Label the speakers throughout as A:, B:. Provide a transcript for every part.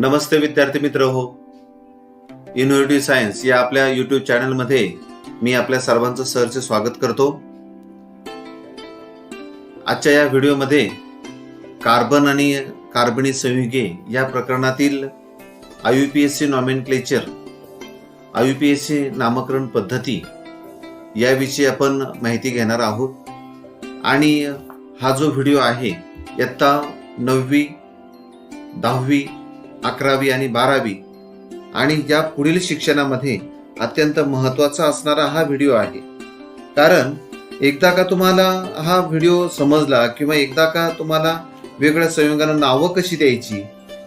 A: नमस्ते विद्यार्थी मित्र हो. इनोव्हेटिव्ह सायन्स या आपल्या यूट्यूब चॅनलमध्ये मी आपल्या सर्वांचं सहर्ष स्वागत करतो. आजच्या या व्हिडिओमध्ये कार्बन आणि कार्बनी संयुगे या प्रकरणातील IUPAC नॉमेनक्लेचर, IUPAC नामकरण पद्धती याविषयी आपण माहिती घेणार आहोत. आणि हा जो व्हिडिओ आहे इयत्ता 9वी, 10वी, 11वी आणि 12वी आणि या पुढील शिक्षणामध्ये अत्यंत महत्त्वाचा असणारा हा व्हिडिओ आहे. कारण एकदा का तुम्हाला हा व्हिडिओ समजला किंवा एकदा का तुम्हाला वेगवेगळ्या संयुगांना नावं कशी द्यायची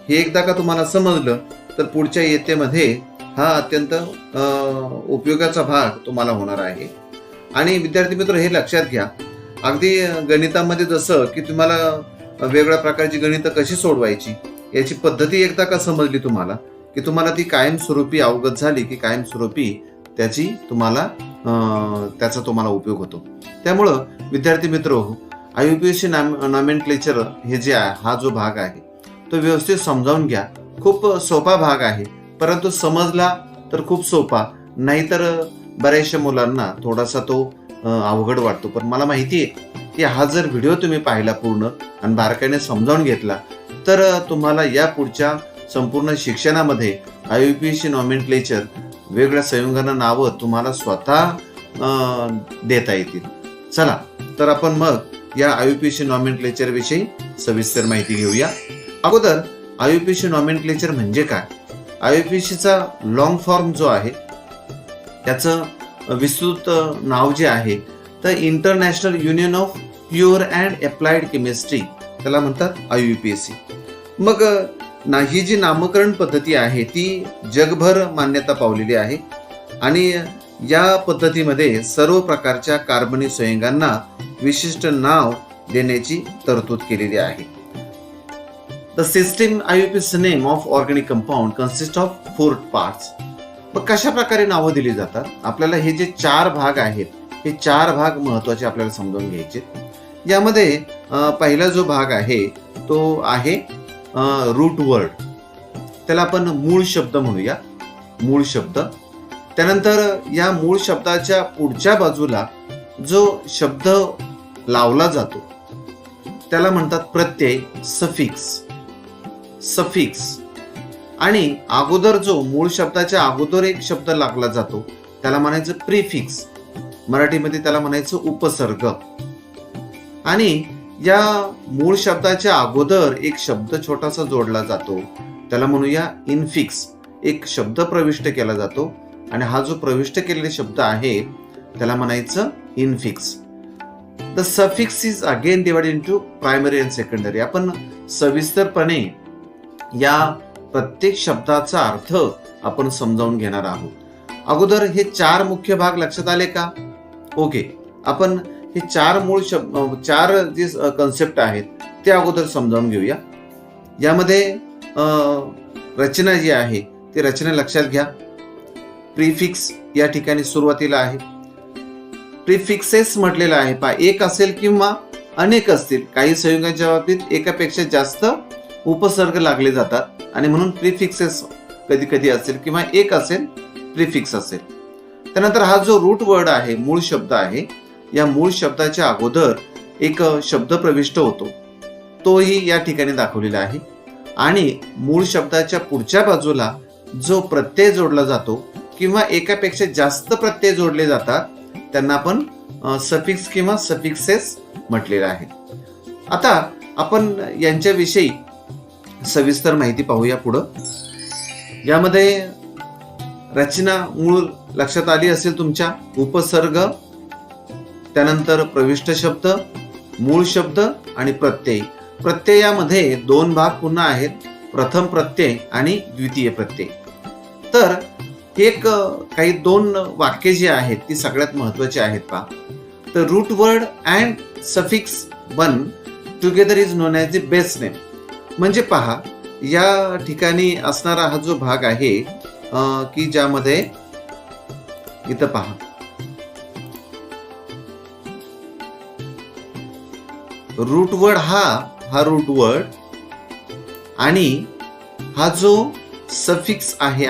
A: हे एकदा का तुम्हाला समजलं तर पुढच्या इयत्तेमध्ये हा अत्यंत उपयोगाचा भाग तुम्हाला होणार आहे. आणि विद्यार्थी मित्र हे लक्षात घ्या, अगदी गणितामध्ये जसं की तुम्हाला वेगवेगळ्या प्रकारची गणितं कशी सोडवायची याची पद्धती एकदा का समजली तुम्हाला की तुम्हाला ती कायमस्वरूपी अवगत झाली की कायमस्वरूपी त्याचा तुम्हाला उपयोग होतो. त्यामुळं विद्यार्थी मित्र हो, IUPAC नॉमेनक्लेचर हे जे आहे हा जो भाग आहे तो व्यवस्थित समजावून घ्या. खूप सोपा भाग आहे, परंतु समजला तर खूप सोपा, नाहीतर बऱ्याचशा मुलांना थोडासा तो अवघड वाटतो. पण मला माहिती आहे की हा जर व्हिडिओ तुम्ही पाहिला पूर्ण आणि बारकाईने समजावून घेतला तर तुम्हाला या पुढच्या संपूर्ण शिक्षणामध्ये IUPAC नॉमेनक्लेचर वेगवेगळ्या संयुगांना नावं तुम्हाला स्वतः देता येतील. चला तर आपण मग या IUPAC नॉमेनक्लेचर विषयी सविस्तर माहिती घेऊया. अगोदर IUPAC नॉमेनक्लेचर म्हणजे काय? IUPACचा लॉंग फॉर्म जो आहे त्याचं विस्तृत नाव जे आहे तर international union of pure and applied chemistry, त्याला म्हणतात IUPAC. मग ही जी नामकरण पद्धती आहे ती जगभर मान्यता पावलेली आहे आणि या पद्धतीमध्ये सर्व प्रकारच्या कार्बनी संयुगांना विशिष्ट नाव देण्याची तरतूद केलेली आहे. The system IUPAC name of organic compound consist of 4 parts. मग कशा प्रकारे नावं दिली जातात? आपल्याला हे जे 4 भाग आहेत हे 4 भाग महत्वाचे आपल्याला समजून घ्यायचे. यामध्ये पहिला जो भाग आहे तो आहे रूट वर्ड, त्याला आपण मूळ शब्द म्हणूया, मूळ शब्द. त्यानंतर या मूळ शब्दाच्या पुढच्या बाजूला जो शब्द लावला जातो त्याला म्हणतात प्रत्यय, सफिक्स. आणि अगोदर जो मूळ शब्दाच्या अगोदर एक शब्द लागला जातो त्याला म्हणायचं प्रिफिक्स, मराठीमध्ये त्याला म्हणायचं उपसर्ग. आणि या मूळ शब्दाच्या अगोदर एक शब्द छोटासा जोडला जातो त्याला म्हणूया इनफिक्स, एक शब्द प्रविष्ट केला जातो आणि हा जो प्रविष्ट केलेला शब्द आहे त्याला म्हणायचं infix. The suffix is again divided into primary and secondary. आपण सविस्तरपणे या प्रत्येक शब्दाचा अर्थ आपण समजावून घेणार आहोत. अगोदर हे 4 मुख्य भाग लक्षात आले का? ओके, आपण हे 4 जे कन्सेप्ट आहेत ते अगोदर समजावून घेऊया. यामध्ये रचना जी आहे ती रचना लक्षात घ्या. प्रिफिक्स या ठिकाणी सुरुवातीला आहे. प्रिफिक्सेस म्हटलेलं आहे पहा, एक असेल किंवा अनेक असतील. काही संयुगांच्या बाबतीत एकापेक्षा जास्त उपसर्ग लागले जातात आणि म्हणून प्रिफिक्सेस कधी कधी असेल किंवा एक असेल प्रिफिक्स असेल. त्यानंतर हा जो रूट वर्ड आहे, मूळ शब्द आहे, या मूळ शब्दाच्या अगोदर एक शब्द प्रविष्ट होतो, तोही या ठिकाणी दाखवलेला आहे. आणि मूळ शब्दाच्या पुढच्या बाजूला जो प्रत्यय जोडला जातो किंवा एकापेक्षा जास्त प्रत्यय जोडले जातात त्यांना आपण सफिक्स किंवा सफिक्सेस म्हटलेलं आहे. आता आपण यांच्याविषयी सविस्तर माहिती पाहूया पुढं. यामध्ये रचना मूळ लक्षात आली असेल तुमच्या, उपसर्ग, त्यानंतर प्रविष्ट शब्द, मूळ शब्द आणि प्रत्यय. प्रत्ययामध्ये 2 भाग पुन्हा आहेत, प्रथम प्रत्यय आणि द्वितीय प्रत्यय. तर काही 2 वाक्य जी आहेत ती सगळ्यात महत्वाची आहेत पहा. तर root word and suffix 1 together is known as the base name. म्हणजे पहा, या ठिकाणी असणारा हा जो भाग आहे की ज्यामध्ये इथं पहा रूट वर्ड हा रूट वर्ड आणि हा जो सफिक्स आहे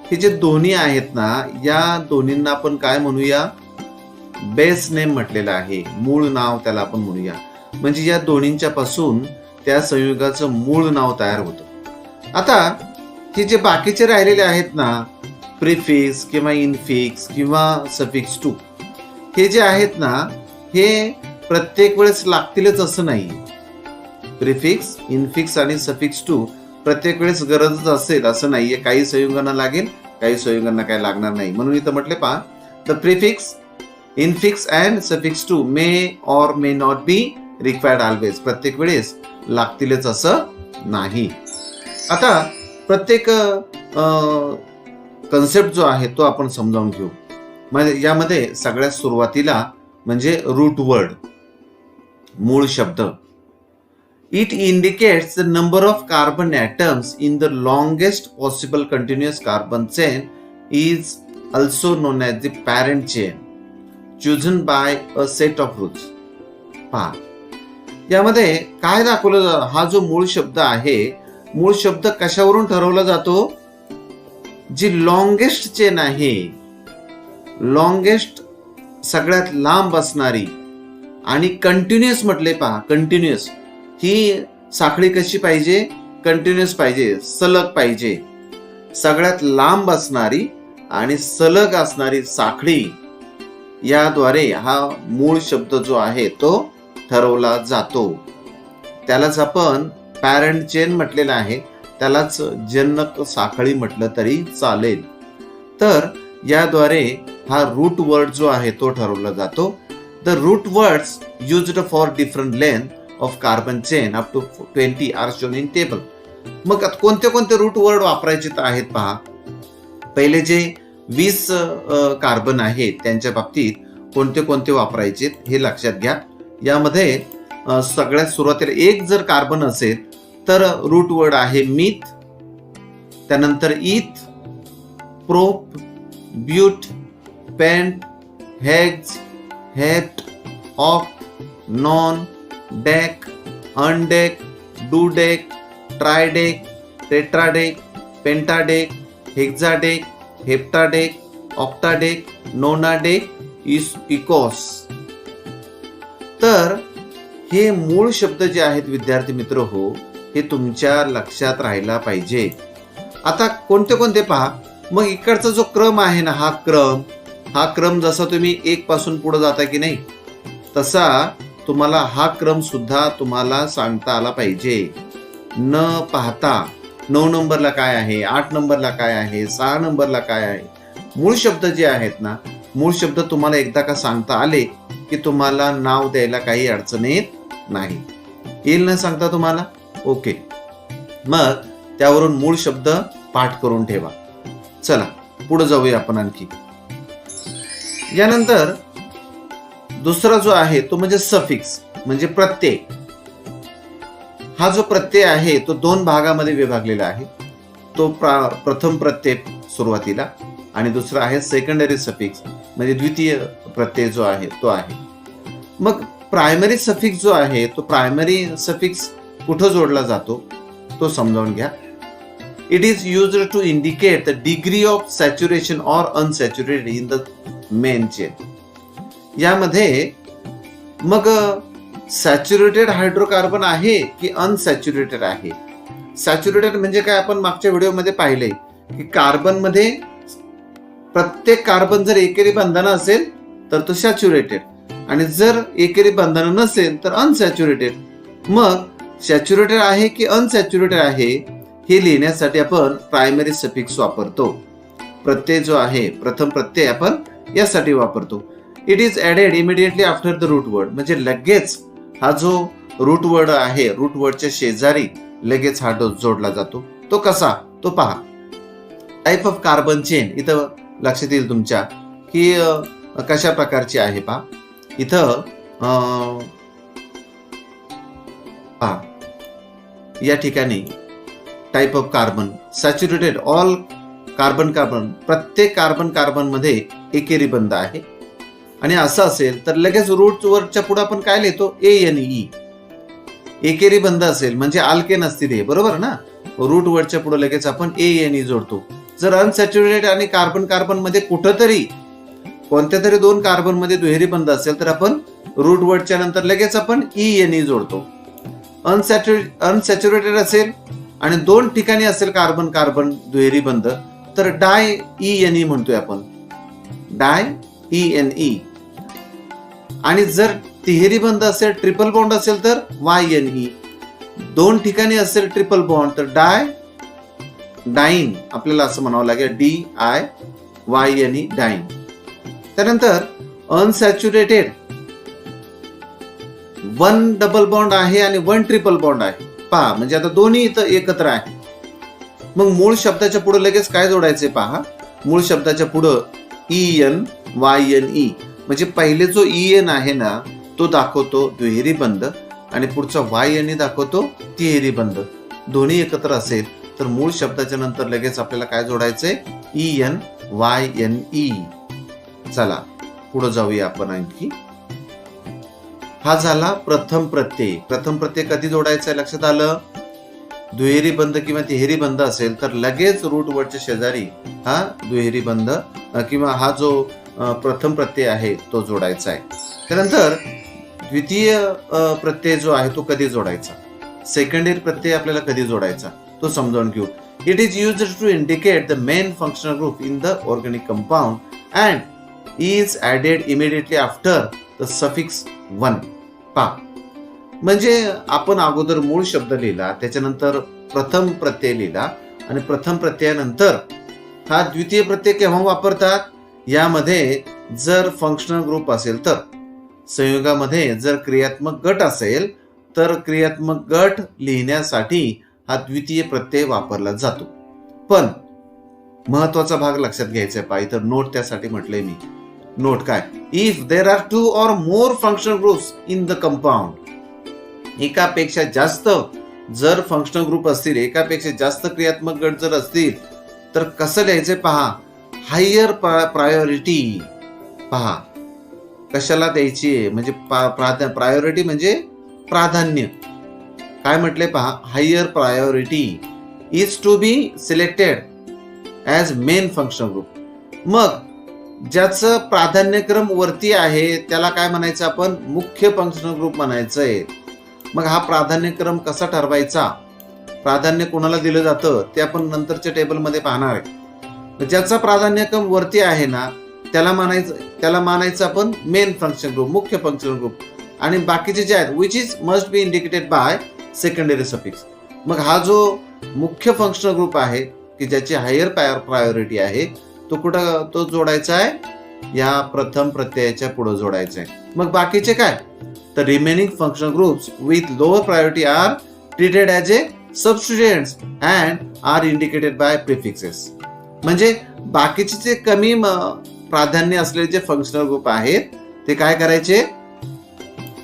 A: हे जे दोन्ही आहेत ना, या दोन्हींना आपण काय म्हणूया, बेस नेम म्हटलेलं आहे, मूळ नाव त्याला आपण म्हणूया. म्हणजे या दोन्हींच्या पासून त्या संयुगाचं मूळ नाव तयार होतं. आता हे जे बाकीचे राहिलेले आहेत ना, प्रिफिक्स किंवा इनफिक्स किंवा सफिक्स टू, हे जे आहेत ना, हे प्रत्येक वेळेस लागतीलच असं नाही. प्रिफिक्स, इनफिक्स आणि सफिक्स टू प्रत्येक वेळेस गरजच असेल असं नाहीये. काही संयुगांना लागेल, काही संयुगांना काय लागणार नाही. म्हणून इथं म्हटले पहा, the prefix, infix and suffix two may or may not be required always. प्रत्येक वेळेस लागतीलच असं नाही. आता प्रत्येक कन्सेप्ट जो आहे तो आपण समजावून घेऊ. म्हणजे यामध्ये सगळ्यात सुरुवातीला म्हणजे रूट वर्ड, मूळ शब्द. It indicates the number of carbon atoms in the longest possible continuous carbon chain is also known as the parent chain chosen by a set of rules. पहा, यामध्ये काय दाखवलं, हा जो मूळ शब्द आहे, मूळ शब्द कशावरून ठरवला जातो, जी लॉंगेस्ट चेन आहे, लॉंगेस्ट सगळ्यात लांब असणारी आणि कंटिन्युअस म्हटले पहा, कंटिन्युअस ही साखळी कशी पाहिजे, कंटिन्युअस पाहिजे, सलग पाहिजे. सगळ्यात लांब असणारी आणि सलग असणारी साखळी, याद्वारे हा मूळ शब्द जो आहे तो ठरवला जातो. त्यालाच आपण पॅरेंट चेन म्हटलेलं आहे, त्यालाच जनक साखळी म्हटलं तरी चालेल. तर याद्वारे हा रूट वर्ड जो आहे तो ठरवला जातो. The root words used for different length of carbon chain up to 20 are shown in table. मग कोणते कोणते रूट वर्ड वापरायचे आहेत पहा. पहिले जे 20 कार्बन आहेत त्यांच्या बाबतीत कोणते कोणते वापरायचे हे लक्षात घ्या. यामध्ये सगळ्यात सुरुवातीला एक जर कार्बन असेल तर रूट वर्ड आहे मिथ, त्यानंतर eth, prop, but, pent, hex, hept, oct, non, dec, undec, dodec, tridec, tetradec, pentadec, hexadec, heptadec, octadec, nonadec, icos. तर हे मूळ शब्द जे आहेत विद्यार्थी मित्र हो, हे तुमच्या लक्षात राहायला पाहिजे. आता कोणते कोणते पहा. मग इकडचा जो क्रम आहे ना, हा क्रम जसा तुम्ही 1 पासून पुढे जाता की नाही, तसा तुम्हाला हा क्रम सुद्धा तुम्हाला सांगता आला पाहिजे. न पाहता 9 नंबरला काय आहे, 8 नंबरला काय आहे, 6 नंबरला काय आहे. मूळ शब्द जे आहेत ना, मूळ शब्द तुम्हाला एकदा का सांगता आले की तुम्हाला नाव द्यायला काही अडचण येत नाही. येईल ना सांगता तुम्हाला? ओके. मग त्यावरून मूळ शब्द पाठ करून ठेवा. चला पुढे जाऊया आपण आणखी. यानंतर दुसरा जो आहे तो म्हणजे सफिक्स, म्हणजे प्रत्यय. हा जो प्रत्यय आहे तो 2 भागामध्ये विभागलेला आहे. तो प्रथम प्रत्यय सुरुवातीला आणि दुसरा आहे सेकंडरी सफिक्स, म्हणजे द्वितीय प्रत्यय जो आहे तो आहे. मग प्रायमरी सफिक्स जो आहे तो प्रायमरी सफिक्स कुठं जोडला जातो तो समजावून घ्या. It is used to indicate the degree of saturation or unsaturated in the main chain. यामध्ये मग सॅच्युरेटेड हायड्रोकार्बन आहे की अनसॅच्युरेटेड आहे. सॅच्युरेटेड म्हणजे काय, आपण मागच्या व्हिडिओमध्ये पाहिले की कार्बन मध्ये प्रत्येक कार्बन जर एकेरी बंधन असेल तर तो सॅच्युरेटेड, आणि जर एकेरी बंधन नसेल तर अनसॅच्युरेटेड. मग सॅच्युरेटेड आहे की अनसॅच्युरेटेड आहे हे लिहिण्यासाठी आपण प्रायमरी सफिक्स वापरतो. प्रत्यय जो आहे, प्रथम प्रत्यय आपण यासाठी वापरतो. It is added immediately after the root word, म्हणजे लगेच हा जो रूट वर्ड आहे, रूट वर्डच्या शेजारी लगेच हा जोडला जातो. तो कसा, तो पहा. टाईप ऑफ कार्बन चेन इथं लक्षात येईल तुमच्या की कशा प्रकारची आहे पहा. इथं पहा, या ठिकाणी type of carbon saturated all carbon, प्रत्येक कार्बन मध्ये एकेरी बंध आहे. आणि असं असेल तर लगेच रूट वर्डच्या पुढे आपण काय लिहितो, ANE. एकेरी बंध असेल म्हणजे अल्केन असतील हे, बरोबर ना. रूट वर्डच्या पुढे लगेच आपण ANE जोडतो. जर अनसॅच्युरेटेड आणि कार्बन कार्बन मध्ये कुठंतरी कोणत्या तरी 2 कार्बन मध्ये दुहेरी बंध असेल तर आपण रूट वर्डच्या नंतर लगेच आपण ENE जोडतो. अनसॅच्युरेटेड असेल आणि 2 ठिकाणी असेल कार्बन कार्बन दुहेरी बंध तर डाय ENE म्हणतोय आपण, डाय ENE. आणि जर तिहेरी बंध असेल, ट्रिपल बॉन्ड असेल तर YNE. 2 ठिकाणी असेल ट्रिपल बॉन्ड तर डाईन आपल्याला असं म्हणावं लागेल, DIYNE, डाईन. त्यानंतर अनसॅच्युरेटेड 1 डबल बॉन्ड आहे आणि 1 ट्रिपल बॉन्ड आहे. पहा म्हणजे आता दोन्ही इथं एकत्र आहे. मग मूळ शब्दाच्या पुढे लगेच काय जोडायचे पहा. मूळ शब्दाच्या पुढे ENYNE म्हणजे पहिले जो EN आहे ना तो दाखवतो दुहेरी बंध आणि पुढचा YNE दाखवतो तिहेरी बंध. दोन्ही एकत्र असेल तर मूळ शब्दाच्या नंतर लगेच आपल्याला काय जोडायचंय, ENYNE. चला पुढे जाऊया आपण आणखी. हा झाला प्रथम प्रत्यय. प्रथम प्रत्यय कधी जोडायचा आहे लक्षात आलं. दुहेरी बंध किंवा तिहेरी बंध असेल तर लगेच रूट वर्डच्या शेजारी हा दुहेरी बंध किंवा हा जो प्रथम प्रत्यय आहे तो जोडायचा आहे. त्यानंतर द्वितीय प्रत्यय जो आहे तो कधी जोडायचा, सेकंडरी प्रत्यय आपल्याला कधी जोडायचा तो समजावून घेऊ. It is used to indicate the main functional group in the organic compound and is added immediately after the suffix 1. पहा म्हणजे आपण अगोदर मूळ शब्द लिहिला, त्याच्यानंतर प्रथम प्रत्यय लिहिला आणि प्रथम प्रत्ययानंतर हा द्वितीय प्रत्यय केव्हा वापरतात, यामध्ये जर फंक्शनल ग्रुप असेल तर, संयुगामध्ये जर क्रियात्मक गट असेल तर क्रियात्मक गट लिहिण्यासाठी हा द्वितीय प्रत्यय वापरला जातो. पण महत्वाचा भाग लक्षात घ्यायचा आहे पाहिजे तर नोट त्यासाठी म्हटलंय मी. नोट काय, if there R 2 or more functional groups in the compound, एकापेक्षा जास्त जर फंक्शनल ग्रुप असतील, एकापेक्षा जास्त क्रियात्मक गट जर असतील तर कसं लिहायचंय पहा, हायर प्रायोरिटी. पहा कशाला द्यायची आहे म्हणजे प्रायोरिटी म्हणजे प्राधान्य. काय म्हटले पहा, higher priority is to be selected as main functional group. मग ज्याचं प्राधान्यक्रम वरती आहे त्याला काय म्हणायचं आपण, मुख्य फंक्शनल ग्रुप म्हणायचंय. मग हा प्राधान्यक्रम कसा ठरवायचा, प्राधान्य कोणाला दिलं जातं ते आपण नंतरच्या टेबलमध्ये पाहणार आहे. ज्याचा प्राधान्यक्रम वरती आहे ना त्याला मानायचं आपण मेन फंक्शन ग्रुप, मुख्य फंक्शन ग्रुप. आणि बाकीचे जे आहेत which is must be indicated by secondary suffix. मग हा जो मुख्य फंक्शनल ग्रुप आहे की ज्याची हायर प्रायोरिटी आहे तो कुठं तो जोडायचा आहे, या प्रथम प्रत्ययाच्या पुढे जोडायचा आहे. मग बाकीचे काय, तर remaining functional groups with lower priority are treated as a substituents and are indicated by prefixes. म्हणजे बाकीचे जे कमी प्राधान्य असलेले जे फंक्शनल ग्रुप आहेत ते काय करायचे,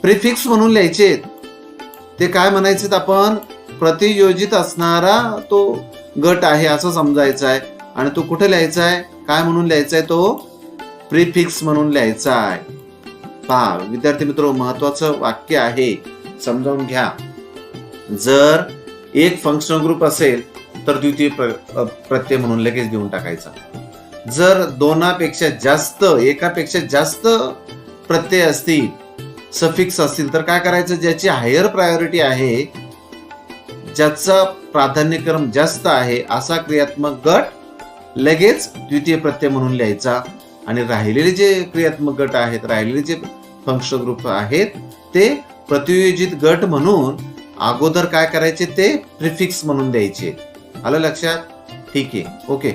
A: प्रिफिक्स म्हणून लिहायचे. ते काय म्हणायचे आपण, प्रतियोजित असणारा तो गट आहे असं समजायचा आहे. आणि तो कुठे लिहायचा आहे, काय म्हणून लिहायचा आहे, तो प्रिफिक्स म्हणून लिहायचा आहे. पहा विद्यार्थी मित्र, महत्वाचं वाक्य आहे, समजावून घ्या. जर एक फंक्शनल ग्रुप असेल तर द्वितीय प्रत्यय म्हणून लगेच देऊन टाकायचा. जर एकापेक्षा जास्त प्रत्यय असतील, सफिक्स असतील तर काय करायचं, ज्याची हायर प्रायोरिटी आहे, ज्याचा प्राधान्यक्रम जास्त आहे असा क्रियात्मक गट लगेच द्वितीय प्रत्यय म्हणून लिहायचा. आणि राहिलेले जे क्रियात्मक गट आहेत, राहिलेले जे फंक्शनल ग्रुप आहेत ते प्रतियोजित गट म्हणून अगोदर काय करायचे, ते प्रिफिक्स म्हणून द्यायचे. आलं लक्षात, ठीक आहे, ओके.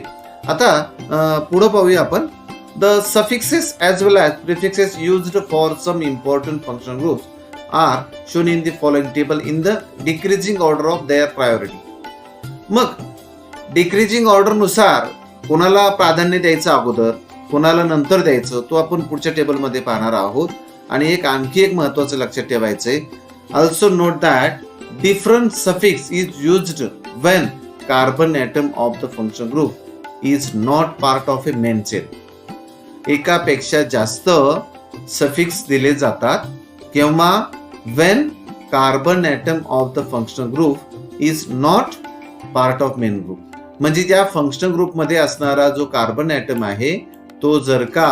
A: आता पुढे पाहूया आपण. The suffixes as well as prefixes used for some important functional groups are shown in the following table in the decreasing order of their priority. मग डिक्रीजिंग ऑर्डर नुसार कोणाला प्राधान्य द्यायचं अगोदर, कोणाला नंतर द्यायचं, तो आपण पुढच्या टेबलमध्ये पाहणार आहोत. आणि आणखी एक महत्वाचं लक्षात ठेवायचंय, also note that different suffix is used when carbon atom of the function group is not part of a main chain. एकापेक्षा जास्त सफिक्स दिले जातात केव्हा, when carbon atom of the functional group is not part of main group. म्हणजे त्या functional ग्रुपमध्ये असणारा जो कार्बन ॲटम आहे तो जर का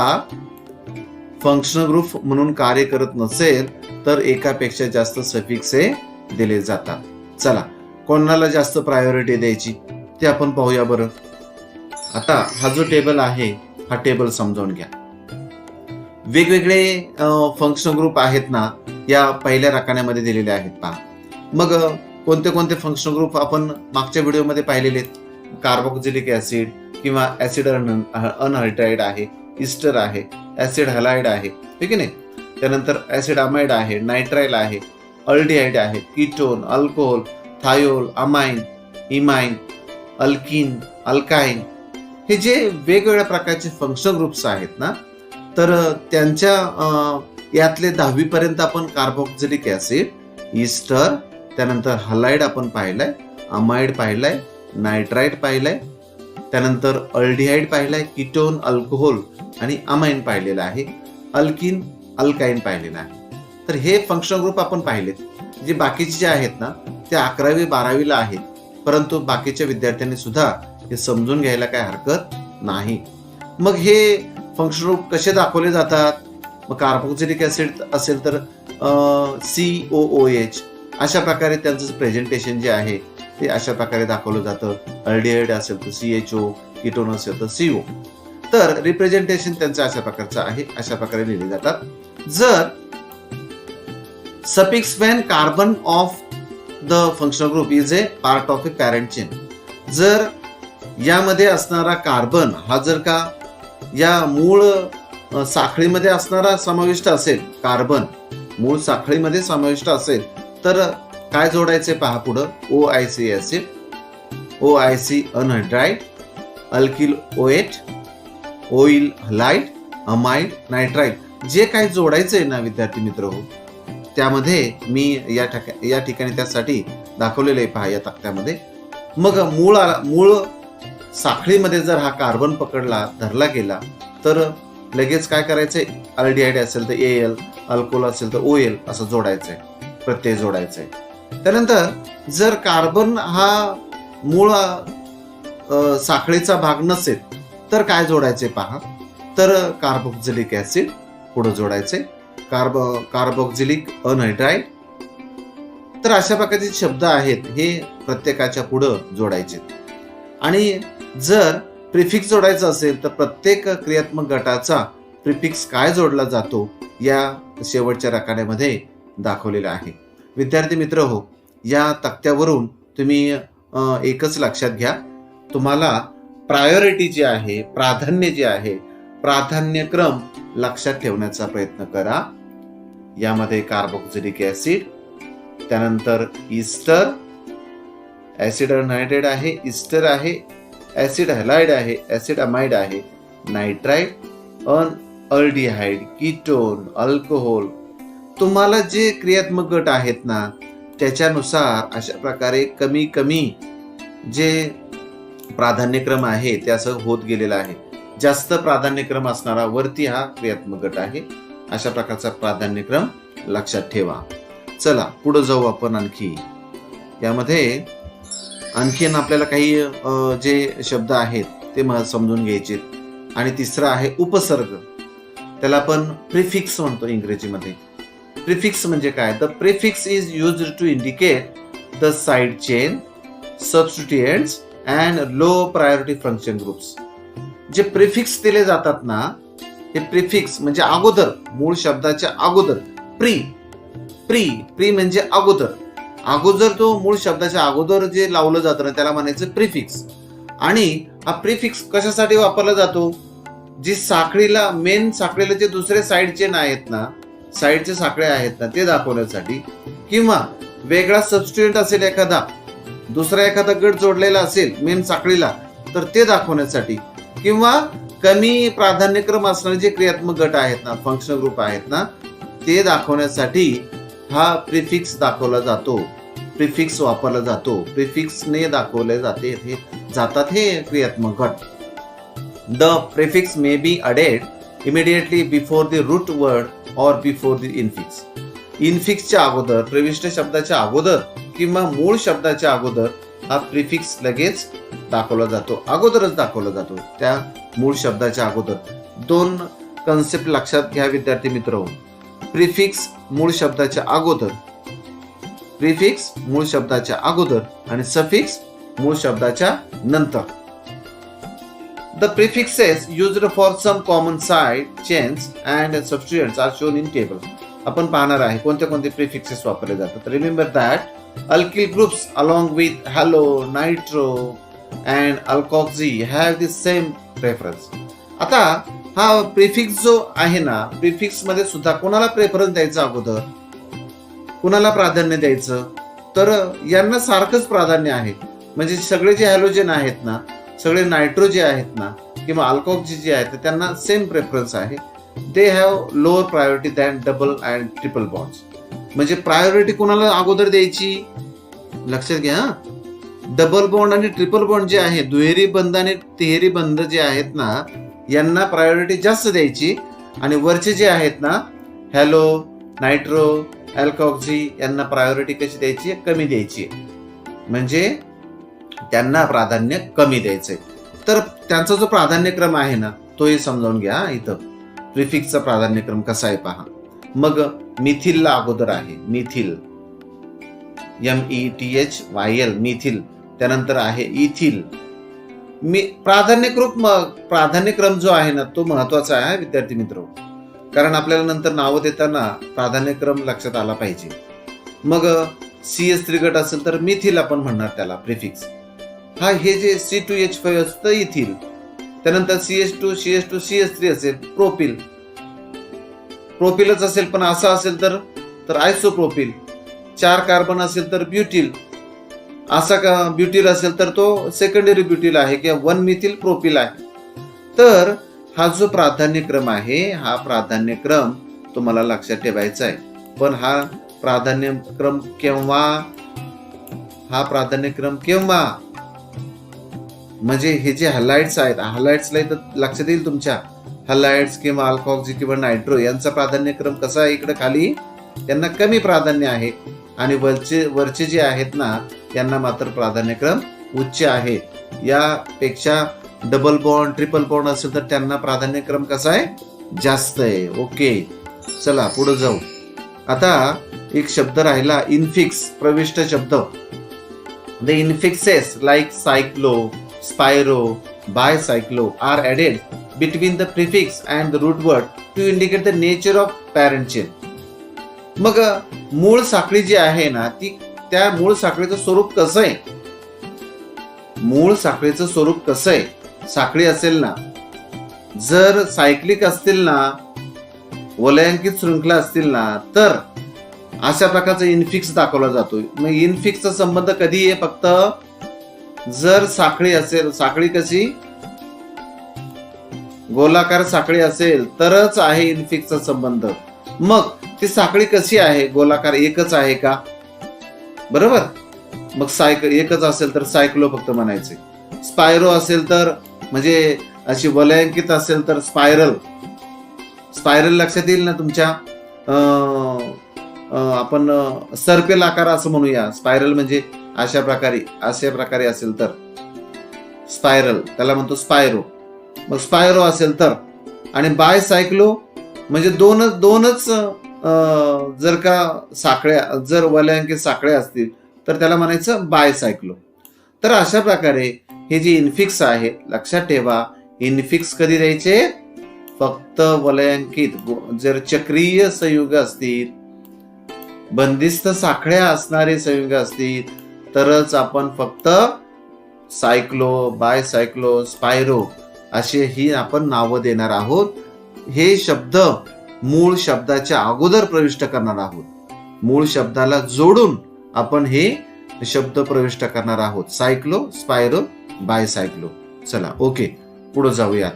A: फंक्शनल ग्रुप म्हणून कार्य करत नसेल तर एकापेक्षा जास्त सफिक्स हे दिले जातात. चला, कोणाला जास्त प्रायोरिटी द्यायची ते आपण पाहूया बरं. आता हा जो टेबल आहे हा टेबल समजावून घ्या. वेगवेगळे फंक्शनल ग्रुप आहेत ना, या पहिल्या रकान्यामध्ये दिलेले आहेत पहा. मग कोणते कोणते फंक्शनल ग्रुप आपण मागच्या व्हिडिओमध्ये पाहिलेले आहेत. कार्बोक्झिलिक ऍसिड किंवा ऍसिड अनहायड्राइड आहे, इस्टर आहे, ऍसिड हलाइड आहे, ठीक आहे नाही. त्यानंतर ऍसिड अमाइड आहे, नायट्राइल आहे, अल्डिहाइड आहे, ketone, alcohol, thiol, amine, imine, alkene, alkyne, हे जे वेगवेगळ्या प्रकारचे फंक्शनल ग्रुप्स आहेत ना, तर त्यांच्या यातले 10वी पर्यंत आपण कार्बोक्झिलिक ऍसिड, इस्टर, त्यानंतर हलाइड आपण पाहिलाय, अमाइड पाहिलाय, नायट्राइड पाहिलाय, त्यानंतर अल्डिहाइड पाहिलाय, कीटोन, अल्कोहोल आणि अमाइन पाहिलेलं आहे, अल्किन, अल्काइन पाहिलेलं आहे. तर हे फंक्शनल ग्रुप आपण पाहिलेत. जे बाकीचे जे आहेत ना ते 11वी 12वीला आहेत, परंतु बाकीच्या विद्यार्थ्यांनी सुद्धा हे समजून घ्यायला काय हरकत नाही. मग हे फंक्शनल ग्रुप कसे दाखवले जातात? मग कार्बोक्झिलिक ऍसिड असेल तर COOH अशा प्रकारे त्यांचं प्रेझेंटेशन जे आहे ते अशा प्रकारे दाखवलं जातं. अल्डिहाइड असेल तर CHO, कीटोन असेल तर CO. तर रिप्रेझेंटेशन त्यांचं अशा प्रकारचं आहे, अशा प्रकारे लिहिले जातात. जर suffix when carbon of the functional group is a part of A parent chain, जर यामध्ये असणारा कार्बन हा जर का या मूळ साखळीमध्ये असणारा समाविष्ट असेल, कार्बन मूळ साखळीमध्ये समाविष्ट असेल तर काय जोडायचे पहा पुढं. OIC acid, OIC anhydride, alkyl OH, oil halide, amide, nitride, जे काही जोडायचंय ना विद्यार्थी मित्र हो, त्यामध्ये मी या ठिकाणी त्यासाठी दाखवलेलं आहे पहा या तक्त्यामध्ये. मग मूळ साखळीमध्ये जर हा कार्बन धरला गेला तर लगेच काय करायचंय, अल्डिहाइड असेल तर AL, अल्कोहोल असेल तर OL असं जोडायचंय, प्रत्यय जोडायचंय. त्यानंतर जर कार्बन हा मूळ साखळीचा भाग नसेल तर काय जोडायचे पहा, तर कार्बोक्झिलिक ऍसिड पुढे जोडायचे, कार्बोक्झिलिक अनहायड्राइड. तर अशा प्रकारचे शब्द आहेत हे प्रत्येकाच्या पुढं जोडायचे. आणि जर प्रिफिक्स जोडायचा असेल तर प्रत्येक क्रियात्मक गटाचा प्रिफिक्स काय जोडला जातो या शेवटच्या रकान्यामध्ये दाखवलेला आहे. विद्यार्थी मित्र हो, या तक्त्यावरून तुम्ही एकच लक्षात घ्या, तुम्हाला प्रायोरिटी जी आहे, प्राधान्य जे आहे, प्राधान्यक्रम लक्षात ठेवण्याचा प्रयत्न करा. यामध्ये कार्बोक्झिलिक ऍसिड, त्यानंतर इस्टर, ऍसिड अनहायड्राइड आहे, इस्टर आहे, ऍसिड हलाइड आहे, ऍसिड अमाइड आहे, नायट्राइड, अल्डिहाइड, कीटोन, अल्कोहोल. तुम्हाला जे क्रियात्मक गट आहेत ना त्याच्यानुसार अशा प्रकारे कमी कमी जे प्राधान्यक्रम आहे ते असं होत गेलेलं आहे. जास्त प्राधान्यक्रम असणारा वरती हा क्रियात्मक गट आहे. अशा प्रकारचा प्राधान्यक्रम लक्षात ठेवा. चला पुढे जाऊ आपण. आणखी यामध्ये आणखीन आपल्याला काही जे शब्द आहेत ते समजून घ्यायचे. आणि तिसरा आहे उपसर्ग, त्याला आपण प्रिफिक्स म्हणतो इंग्रजीमध्ये. प्रिफिक्स म्हणजे काय? The prefix is used to indicate the side chain, substituents and low priority function groups. जे प्रिफिक्स दिले जातात ना, हे प्रिफिक्स म्हणजे अगोदर, मूळ शब्दाच्या अगोदर, प्री म्हणजे अगोदर तो मूळ शब्दाच्या अगोदर जे लावलं जातं ना त्याला म्हणायचं प्रिफिक्स. आणि हा प्रिफिक्स कशासाठी वापरला जातो? जी साखळीला, मेन साखळीला जे दुसरे साइड चेन आहेत ना, साइडचे साखळे आहेत ना ते दाखवण्यासाठी, किंवा वेगळा सबस्टिट्यूएंट असेल एखादा, दुसरा एखादा गट जोडलेला असेल मेन साखळीला तर ते दाखवण्यासाठी, किंवा कमी प्राधान्यक्रम असणारे जे क्रियात्मक गट आहेत ना, फंक्शनल ग्रुप आहेत ना, ते दाखवण्यासाठी हा प्रिफिक्स दाखवला जातो, प्रिफिक्स वापरला जातो. प्रिफिक्सने दाखवले जातात हे क्रियात्मक गट. The prefix may be added immediately before the root word or before the infix. इन्फिक्सच्या अगोदर, प्रविष्ट शब्दाच्या अगोदर किंवा मूळ शब्दाच्या अगोदर हा प्रिफिक्स लगेच दाखवला जातो, अगोदरच दाखवला जातो त्या मूळ शब्दाच्या अगोदर. दोन कन्सेप्ट लक्षात घ्या विद्यार्थी मित्र. प्रिफिक्स मूळ शब्दाच्या अगोदर, प्रिफिक्स मूळ शब्दाच्या अगोदर आणि सफिक्स मूळ शब्दाच्या नंतर. The prefixes used for some common side chains and substituents are shown in table. आपण पाहणार आहे कोणते कोणते प्रिफिक्सेस वापरले जातात. Remember that alkyl groups along with halo, nitro and alkoxy have the same preference. आता हा प्रिफिक्स जो आहे ना, प्रिफिक्स मध्ये सुद्धा कोणाला प्रेफरन्स द्यायचं अगोदर, कोणाला प्राधान्य द्यायचं, तर यांना सारखंच प्राधान्य आहे. म्हणजे सगळे जे हॅलोजन आहेत ना, सगळे नायट्रो जे आहेत ना किंवा अल्कोक्सी जे आहेत त्यांना सेम प्रेफरन्स आहे. They have lower priority than double and triple bonds. म्हणजे प्रायोरिटी कोणाला अगोदर द्यायची लक्षात घ्या. डबल बॉन्ड आणि ट्रिपल बॉन्ड जे आहे, दुहेरी बंध आणि तिहेरी बंध जे आहेत ना, यांना प्रायोरिटी जास्त द्यायची आणि वरचे जे आहेत ना, हॅलो, नायट्रो, अल्कोक्सी यांना प्रायोरिटी कशी द्यायची, कमी द्यायची. म्हणजे त्यांना प्राधान्य कमी द्यायचंय. तर त्यांचा जो प्राधान्यक्रम आहे ना, तोही समजावून घ्या. इथं प्रिफिक्सचा प्राधान्यक्रम कसा आहे पहा. मग मिथिलला अगोदर आहे, मिथिल, METHYL, मिथिल. त्यानंतर आहे इथिल. प्राधान्यक्रम जो आहे ना, तो महत्वाचा आहे विद्यार्थी मित्र, कारण आपल्याला नंतर नावं देताना प्राधान्यक्रम लक्षात आला पाहिजे. मग CS3 गट असेल तर मिथिल आपण म्हणणार त्याला प्रिफिक्स. हा हे जे C2H5 असतं इथिल. त्यानंतर CS2 CS3 असेल प्रोपिल. प्रोपिलच असेल पण असं असेल तर आयसोप्रोपिल. 4 कार्बन असेल तर ब्युटिल. असा का ब्युटिल असेल तर तो सेकंडरी ब्युटिल आहे किंवा 1 मिथिल प्रोपिल आहे. तर हा जो प्राधान्यक्रम आहे, हा प्राधान्यक्रम तुम्हाला लक्षात ठेवायचा आहे. पण हा प्राधान्यक्रम केव्हा, म्हणजे हे जे हॅलाइड्स आहेत, हॅलाइड्सला इथं लक्षात येईल तुमच्या, हॅलाइड्स किंवा अल्कोक्सी किंवा नायट्रो यांचा प्राधान्यक्रम कसा आहे, इकडे खाली त्यांना कमी प्राधान्य आहे आणि वरचे जे आहेत ना, यांना मात्र प्राधान्यक्रम उच्च आहे. यापेक्षा डबल बॉन्ड, ट्रिपल बॉन्ड असेल तर त्यांना प्राधान्यक्रम कसा आहे, जास्त आहे. ओके, चला पुढे जाऊ. आता एक शब्द राहिला इन्फिक्स, प्रविष्ट शब्द. The infixes like cyclo, spiro, bicyclo are added between the prefix and the root word to indicate the nature of parent chain. मग मूळ साखळी जी आहे ना, ती त्या मूळ साखळीचं स्वरूप कसं आहे, मूळ साखळीचं स्वरूप कसं आहे. साखळी असेल ना, जर सायक्लिक असतील ना, वलयांकित शृंखला असतील ना, तर अशा प्रकारचा इन्फिक्स दाखवला जातो. मग इन्फिक्सचा संबंध कधी आहे, फक्त जर साखळी असेल, साखळी कशी गोलाकार साखळी असेल तरच आहे इन्फिक्सचा संबंध. मग ती साखळी कशी आहे, गोलाकार एकच आहे का, बरोबर. मग एकच असेल तर सायक्लो फक्त म्हणायचे. स्पायरो असेल तर, म्हणजे अशी वलयांकित असेल तर स्पायरल. स्पायरल लक्षात येईल ना तुमच्या. आपण सर्पेल आकार असं म्हणूया. स्पायरल म्हणजे अशा प्रकारे असेल तर स्पायरल, त्याला म्हणतो स्पायरो. मग स्पायरो असेल तर, आणि बायसायक्लो म्हणजे दोनच जर का साखळ्या, जर वलयांकित साखळ्या असतील तर त्याला म्हणायचं बायसायक्लो. तर अशा प्रकारे हे जे इन्फिक्स आहे, लक्षात ठेवा, इन्फिक्स कधी द्यायचे, फक्त वलयांकित, जर चक्रीय संयुग असतील, बंदिस्त साखळ्या असणारे संयुग असतील तरच आपण फक्त सायक्लो, बायसायक्लो, स्पायरो असे ही आपण नावं देणार आहोत. हे शब्द मूळ शब्दाच्या अगोदर प्रविष्ट करणार आहोत. मूळ शब्दाला जोडून आपण हे शब्द प्रविष्ट करणार आहोत. सायक्लो, स्पायरो, बायसायक्लो. चला ओके, पुढे जाऊया.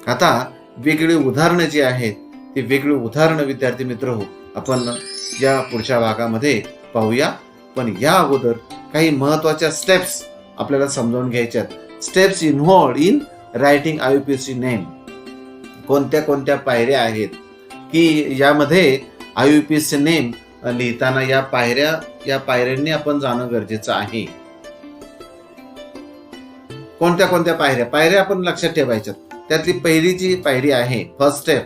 A: आता वेगळी उदाहरणं जी आहेत, ती वेगळी उदाहरणं विद्यार्थी मित्र हो आपण या पुढच्या भागामध्ये पाहूया. पण या अगोदर काही महत्वाच्या स्टेप्स आपल्याला समजावून घ्यायच्यात. Steps involved in writing IUPAC name. कोणत्या पायऱ्या आहेत की यामध्ये IUPAC नेम लिहिताना या पायऱ्यांनी आपण जाणं गरजेचं आहे. कोणत्या कोणत्या पायऱ्या आपण लक्षात ठेवायच्या. त्यातली पहिली जी पायरी आहे, first step.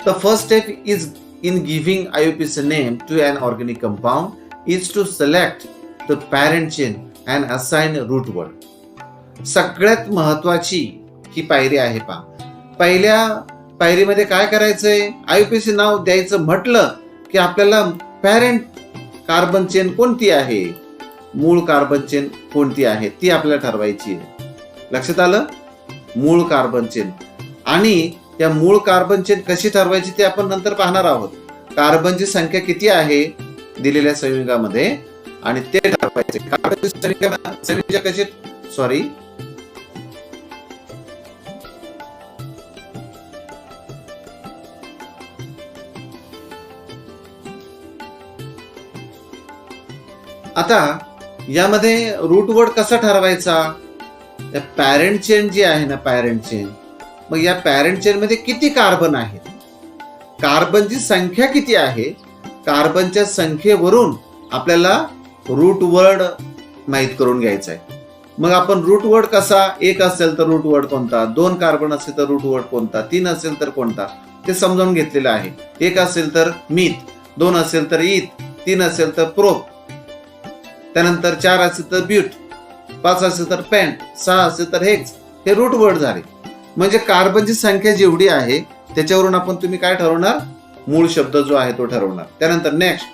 A: The first step is in giving IUPAC name to an organic compound is to select the parent chain and assign root word. सगळ्यात महत्वाची ही पायरी आहे पहा. पहिल्या पायरीमध्ये काय करायचंय, IUPAC नाव द्यायचं म्हटलं की आपल्याला पॅरेंट कार्बन चेन कोणती आहे, मूळ कार्बन चेन कोणती आहे ती आपल्याला ठरवायची आहे. लक्षात आलं, मूळ कार्बन चेन. आणि त्या मूळ कार्बन चेन कशी ठरवायची ते आपण नंतर पाहणार आहोत. कार्बनची संख्या किती आहे दिलेल्या संयुगामध्ये आणि ते ठरवायचे. कार्बनची संख्या कशी आता यामध्ये रूट वर्ड कसा ठरवायचा. पॅरेंट चेन जी आहे ना, पॅरेंट चेन, मग या पॅरेंट चेन मध्ये किती कार्बन आहेत, कार्बनची संख्या किती आहे, कार्बनच्या संख्येवरून आपल्याला रूट वर्ड माहित करून घ्यायचा आहे. मग आपण रूट वर्ड कसा, एक असेल तर रूट वर्ड कोणता, 2 कार्बन असेल तर रूट वर्ड कोणता, 3 असेल तर कोणता, ते समजावून घेतलेलं आहे. 1 असेल तर मीथ, 2 असेल तर ईथ, 3 असेल तर प्रोप, त्यानंतर 4 असेल तर ब्यूट, 5 असेल तर पेंट, 6 असेल तर हेक्स. हे रूट वर्ड झाले. म्हणजे कार्बनची संख्या जेवढी आहे त्याच्यावरून आपण तुम्ही काय ठरवणार, मूळ शब्द जो आहे तो ठरवणार. त्यानंतर next,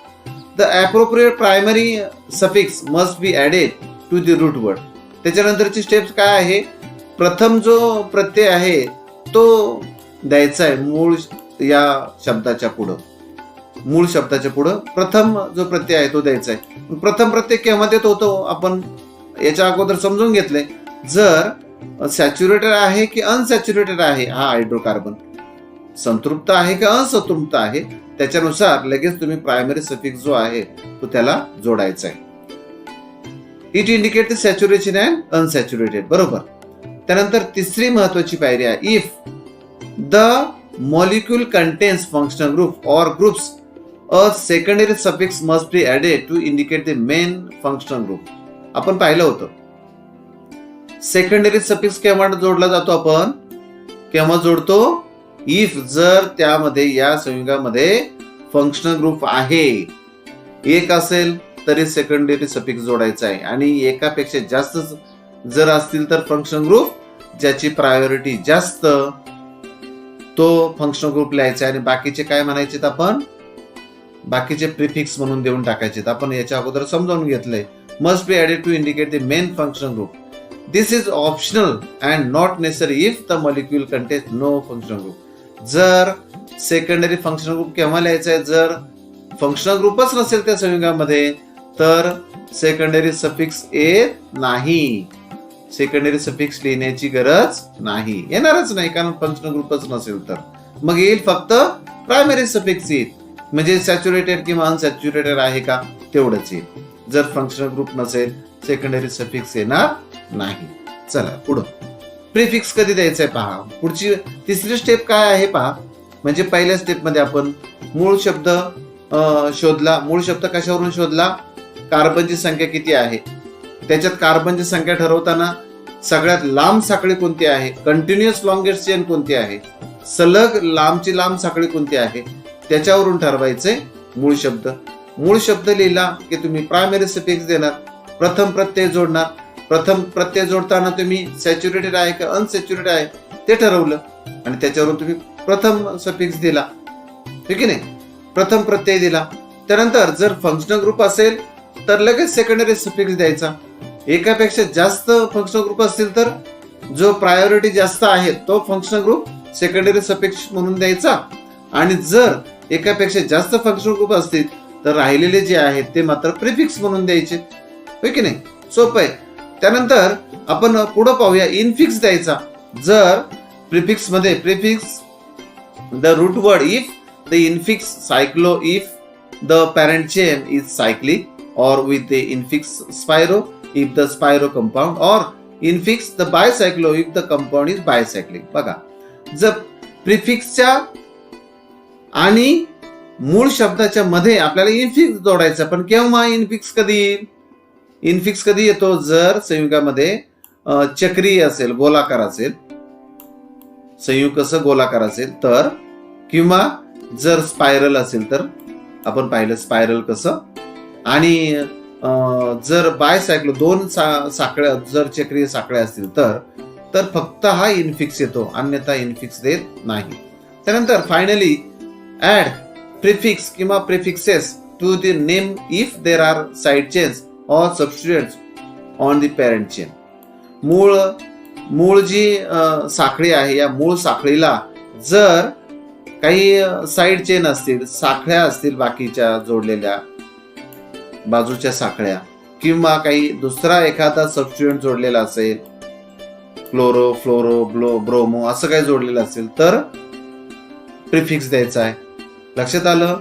A: the appropriate primary suffix must be added to the root word. त्याच्यानंतरची स्टेप्स काय आहे, प्रथम जो प्रत्यय आहे तो द्यायचा आहे मूळ या शब्दाच्या पुढं. मूळ शब्दाच्या पुढं प्रथम जो प्रत्यय आहे तो द्यायचा आहे. प्रथम प्रत्यय केव्हा देत होतो आपण याच्या अगोदर समजून घेतले. जर सॅच्युरेटेड आहे की अनसॅच्युरेटेड आहे हा हायड्रोकार्बन, संतृप्त आहे की असंतृप्त आहे, त्याच्यानुसार लगेच तुम्ही प्रायमरी सफिक्स जो आहे तो त्याला जोडायचा आहे. It indicate the saturation and unsaturated. बरोबर. त्यानंतर तिसरी महत्वाची पायरी आहे, if the molecule contains functional group or groups a secondary suffix must be added to indicate the main functional group. आपण पाहिलं होतं सेकंडरी सफिक्स केव्हा जोडला जातो, आपण केव्हा जोडतो, इफ जर त्यामध्ये या संयुगामध्ये फंक्शनल ग्रुप आहे, एक असेल तरी सेकंडरी सफिक्स जोडायचा आहे. आणि एकापेक्षा जास्त जर असतील तर फंक्शनल ग्रुप ज्याची प्रायोरिटी जास्त तो फंक्शनल ग्रुप लिहायचा आणि बाकीचे काय म्हणायचे, आपण बाकीचे प्रिफिक्स म्हणून देऊन टाकायचे. आपण याच्या अगोदर समजावून घेतलंय. Must be added to indicate the main functional group. This is optional and not necessary if the molecule contains no functional group. जर सेकंडरी फंक्शनल ग्रुप केव्हा लिहायचा आहे, जर फंक्शनल ग्रुपच नसेल त्या संयुगामध्ये तर सेकंडरी सफिक्स येत नाही. सेकंडरी सफिक्स लिहिण्याची गरज नाही, येणारच नाही, कारण फंक्शनल ग्रुपच नसेल तर मग येईल फक्त प्रायमरी सफिक्स येईल. म्हणजे सॅच्युरेटेड किंवा अनसॅच्युरेटेड आहे का तेवढंच येईल. जर फंक्शनल ग्रुप नसेल सेकंडरी सफिक्स येणार नाही. चला पुढं, प्रिफिक्स कधी द्यायचंय पहा. पुढची तिसरी स्टेप काय आहे पहा. म्हणजे पहिल्या स्टेप मध्ये आपण मूळ शब्द शोधला. मूळ शब्द कशावरून शोधला, कार्बनची संख्या किती आहे, त्याच्यात कार्बनची संख्या ठरवताना सगळ्यात लांब साखळी कोणती आहे, कंटिन्युअस लॉंगेस्ट चेन कोणती आहे, सलग लांबची लांब साखळी कोणती आहे, त्याच्यावरून ठरवायचे मूळ शब्द. मूळ शब्द लिहिला की तुम्ही प्रायमरी सफिक्स देणार, प्रथम प्रत्यय जोडणार. प्रथम प्रत्यय जोडताना तुम्ही सॅच्युरेटेड आहे का अनसॅच्युरेटेड आहे ते ठरवलं आणि त्याच्यावरून तुम्ही प्रथम सफिक्स दिला, ठीक आहे नाही, प्रथम प्रत्यय दिला. त्यानंतर जर फंक्शनल ग्रुप असेल तर लगेच सेकंडरी सफिक्स द्यायचा. एकापेक्षा जास्त फंक्शनल ग्रुप असतील तर जो प्रायोरिटी जास्त आहे तो फंक्शनल ग्रुप सेकंडरी सफिक्स म्हणून द्यायचा. आणि जर एकापेक्षा जास्त फंक्शनल ग्रुप असतील तर राहिलेले जे आहेत ते मात्र प्रिफिक्स म्हणून द्यायचे, होय की नाही, सोपं आहे. त्यानंतर आपण पुढे पाहूया, इनफिक्स द्यायचा. जर प्रिफिक्स मध्ये prefix the root word if the infix cyclo if the parent chain is cyclic or with the infix spiro if the spiro compound or infix the bicyclo if the compound is bicyclic. बघा, जर प्रिफिक्सच्या आणि मूळ शब्दाच्या मध्ये आपल्याला इन्फिक्स जोडायचा. पण केव्हा इन्फिक्स कधी? इन्फिक्स कधी येतो? जर संयुगामध्ये चक्रीय असेल, गोलाकार असेल, संयुग कसं गोलाकार असेल तर, किंवा जर स्पायरल असेल तर, आपण पाहिलं स्पायरल कसं, आणि जर बायसायक्लो दोन साखळ्या जर चक्रीय साखळ्या असतील तर फक्त हा इन्फिक्स येतो, अन्यथा इन्फिक्स देत नाही. त्यानंतर फायनली ऍड प्रिफिक्स किंवा prefixes to the name if there are side chains or substituents on the parent chain. मूळ जी साखळी आहे, या मूळ साखळीला जर काही साइड चेन असतील, साखळ्या असतील बाकीच्या जोडलेल्या बाजूच्या साखळ्या, किंवा काही दुसरा एखादा सबस्टिट्यूएंट जोडलेला असेल, क्लोरो, फ्लोरो, ब्रोमो असं काही जोडलेलं असेल तर प्रिफिक्स द्यायचा आहे. लक्षात आलं?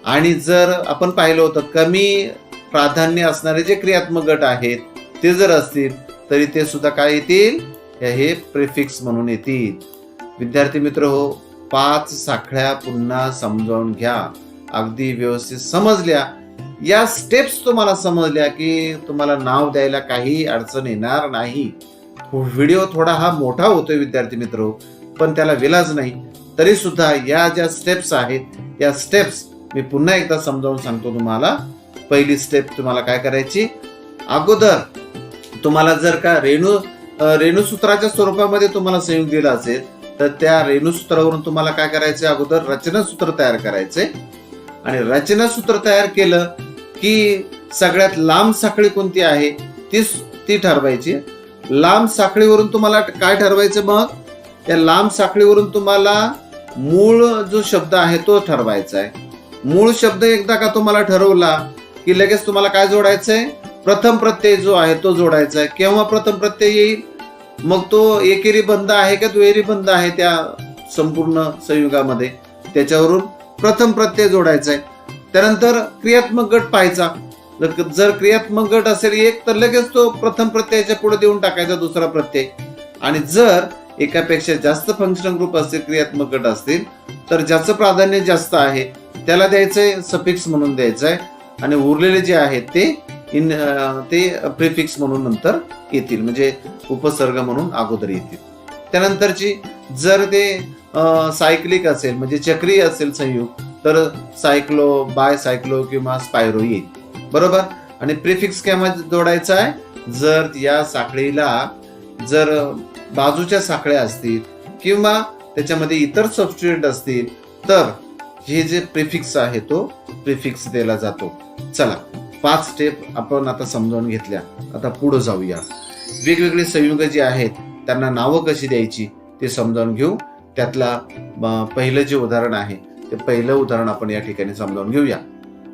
A: आणि जर आपण पाहिलं होतं कमी प्राधान्य असणारे जे क्रियात्मक गट आहेत ते जर असतील तरी ते सुद्धा काय येतील? हे प्रिफिक्स म्हणून येतील. विद्यार्थी मित्र हो, 5 साखळ्या पुन्हा समजावून घ्या. अगदी व्यवस्थित समजल्या, या स्टेप्स तुम्हाला समजल्या की तुम्हाला नाव द्यायला काही अडचण येणार नाही. व्हिडिओ थोडा हा मोठा होतोय विद्यार्थी मित्र हो, पण त्याला विलाज नाही. तरी सुद्धा या ज्या स्टेप्स आहेत या स्टेप्स मी पुन्हा एकदा समजावून सांगतो तुम्हाला. पहिली स्टेप तुम्हाला काय करायची? अगोदर तुम्हाला जर का रेणुसूत्राच्या स्वरूपामध्ये तुम्हाला संयुग दिला असेल तर त्या रेणुसूत्रावरून तुम्हाला काय करायचे? अगोदर रचनासूत्र तयार करायचे. आणि रचनासूत्र तयार केलं की सगळ्यात लांब साखळी कोणती आहे ती ठरवायची. लांब साखळीवरून तुम्हाला काय ठरवायचं? मग त्या लांब साखळीवरून तुम्हाला मूळ जो शब्द आहे तो ठरवायचा आहे. मूळ शब्द एकदा का तुम्हाला ठरवला की लगेच तुम्हाला काय जोडायचंय? प्रथम प्रत्यय जो आहे तो जोडायचा आहे. केव्हा प्रथम प्रत्यय येईल? मग तो एकेरी बंध आहे का दुहेरी बंध आहे त्या संपूर्ण संयुगामध्ये, त्याच्यावरून प्रथम प्रत्यय जोडायचा आहे. त्यानंतर क्रियात्मक गट पाहायचा. जर क्रियात्मक गट असेल एक तर लगेच तो प्रथम प्रत्ययाच्या पुढे देऊन टाकायचा दुसरा प्रत्यय. आणि जर एकापेक्षा जास्त फंक्शनल ग्रुप असतील, क्रियात्मक गट असतील, तर ज्याचं प्राधान्य जास्त आहे त्याला द्यायचंय सफिक्स म्हणून द्यायचंय. आणि उरलेले जे आहेत ते प्रिफिक्स म्हणून नंतर येतील, म्हणजे उपसर्ग म्हणून अगोदर येतील. त्यानंतरची जर ते सायक्लिक असेल म्हणजे चक्रीय असेल संयुग तर सायक्लो, बायसायक्लो किंवा स्पायरो येईल. बरोबर? आणि प्रिफिक्स केव्हा जोडायचा आहे? जर या साखळीला जर बाजूच्या साखळ्या असतील किंवा त्याच्यामध्ये इतर सबस्टिट्यूएंट असतील तर हे जे प्रिफिक्स आहे तो प्रिफिक्स दिला जातो. चला, 5 स्टेप आपण आता समजावून घेतल्या. आता पुढे जाऊया. वेगवेगळे संयुग जे आहेत त्यांना नावं कशी द्यायची ते समजावून घेऊ. त्यातला पहिलं जे उदाहरण आहे ते पहिलं उदाहरण आपण या ठिकाणी समजावून घेऊया.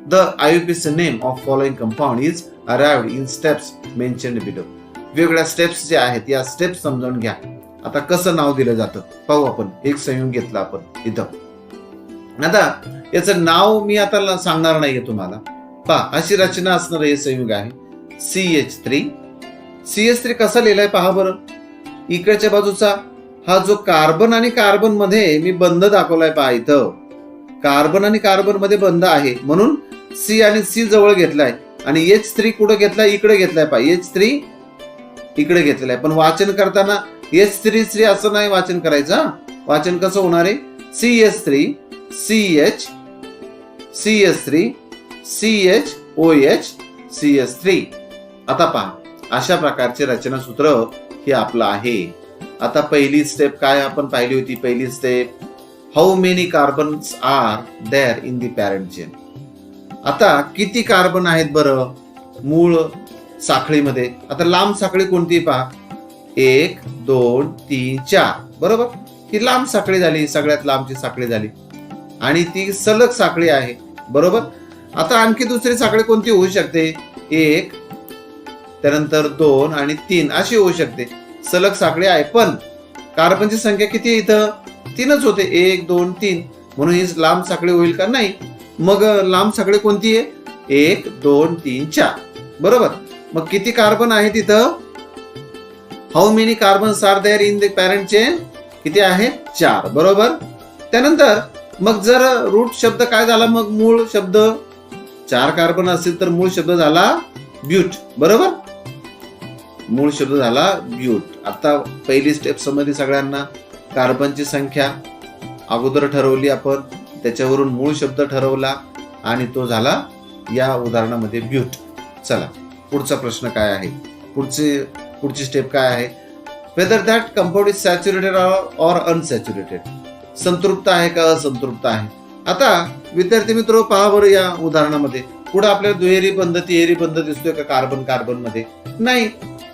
A: The IUPAC name of following compound is arrived in steps mentioned below. वेगवेगळ्या स्टेप्स जे आहेत या स्टेप्स समजावून घ्या. आता कसं नाव दिलं जातं पाहू आपण. एक संयुग घेतला आपण इथं. आता याचं नाव मी आता सांगणार नाहीये तुम्हाला. पहा, अशी रचना असणार हे संयुग आहे CH3. CH3 कसा लिहिलाय पहा बरं. इकडच्या बाजूचा हा जो कार्बन आणि कार्बन मध्ये मी बंध दाखवलाय पहा. इथं कार्बन आणि कार्बन मध्ये बंध आहे म्हणून C आणि C जवळ घेतलाय. आणि H3 कुठं घेतलाय? इकडे घेतलाय पहा. H3 इकडे घेतलेला आहे. पण वाचन करताना H3 असं नाही वाचन करायचं. वाचन कसं होणार आहे? CH3 CH CH3 CH OH CH3. आता पहा, अशा प्रकारचे रचनासूत्र हे आपलं आहे. आता पहिली स्टेप काय आपण पाहिली होती? पहिली step, how many carbons are there in the parent chain. आता किती कार्बन आहेत बरं मूळ साखळीमध्ये? आता लांब साखळी कोणती पहा? 1 2 3 4. बरोबर? ही लांब साखळी झाली, सगळ्यात लांबची साखळी झाली. आणि ती सलग साखळी आहे. बरोबर? आता आणखी दुसरी साखळी कोणती होऊ शकते? 1 त्यानंतर 2 आणि 3 अशी होऊ शकते. सलग साखळी आहे पण कार्बनची संख्या किती आहे इथं? 3च होते. 1 2 3 म्हणून ही लांब साखळी होईल का? नाही. मग लांब साखळी कोणती आहे? 1 2 3 4. बरोबर? मग किती कार्बन आहेत इथं? How many carbons are there in the parent chain? किती आहेत? 4. बरोबर? त्यानंतर मग जर रूट शब्द काय झाला, मग मूळ शब्द 4 कार्बन असेल तर मूळ शब्द झाला ब्यूट. बरोबर, मूळ शब्द झाला ब्यूट. आता पहिली स्टेप समजली सगळ्यांना. कार्बनची संख्या अगोदर ठरवली आपण, त्याच्यावरून मूळ शब्द ठरवला आणि तो झाला या उदाहरणामध्ये ब्यूट. चला पुढचा प्रश्न काय आहे, पुढची स्टेप काय आहे. Whether that compound is saturated or unsaturated. संतृप्त आहे का असंतृप्त आहे. आता विद्यार्थी मित्र पहा बरं, या उदाहरणामध्ये पुढे आपल्याला दुहेरी बंध तिहेरी बंध दिसतोय का कार्बन कार्बन मध्ये. नाही,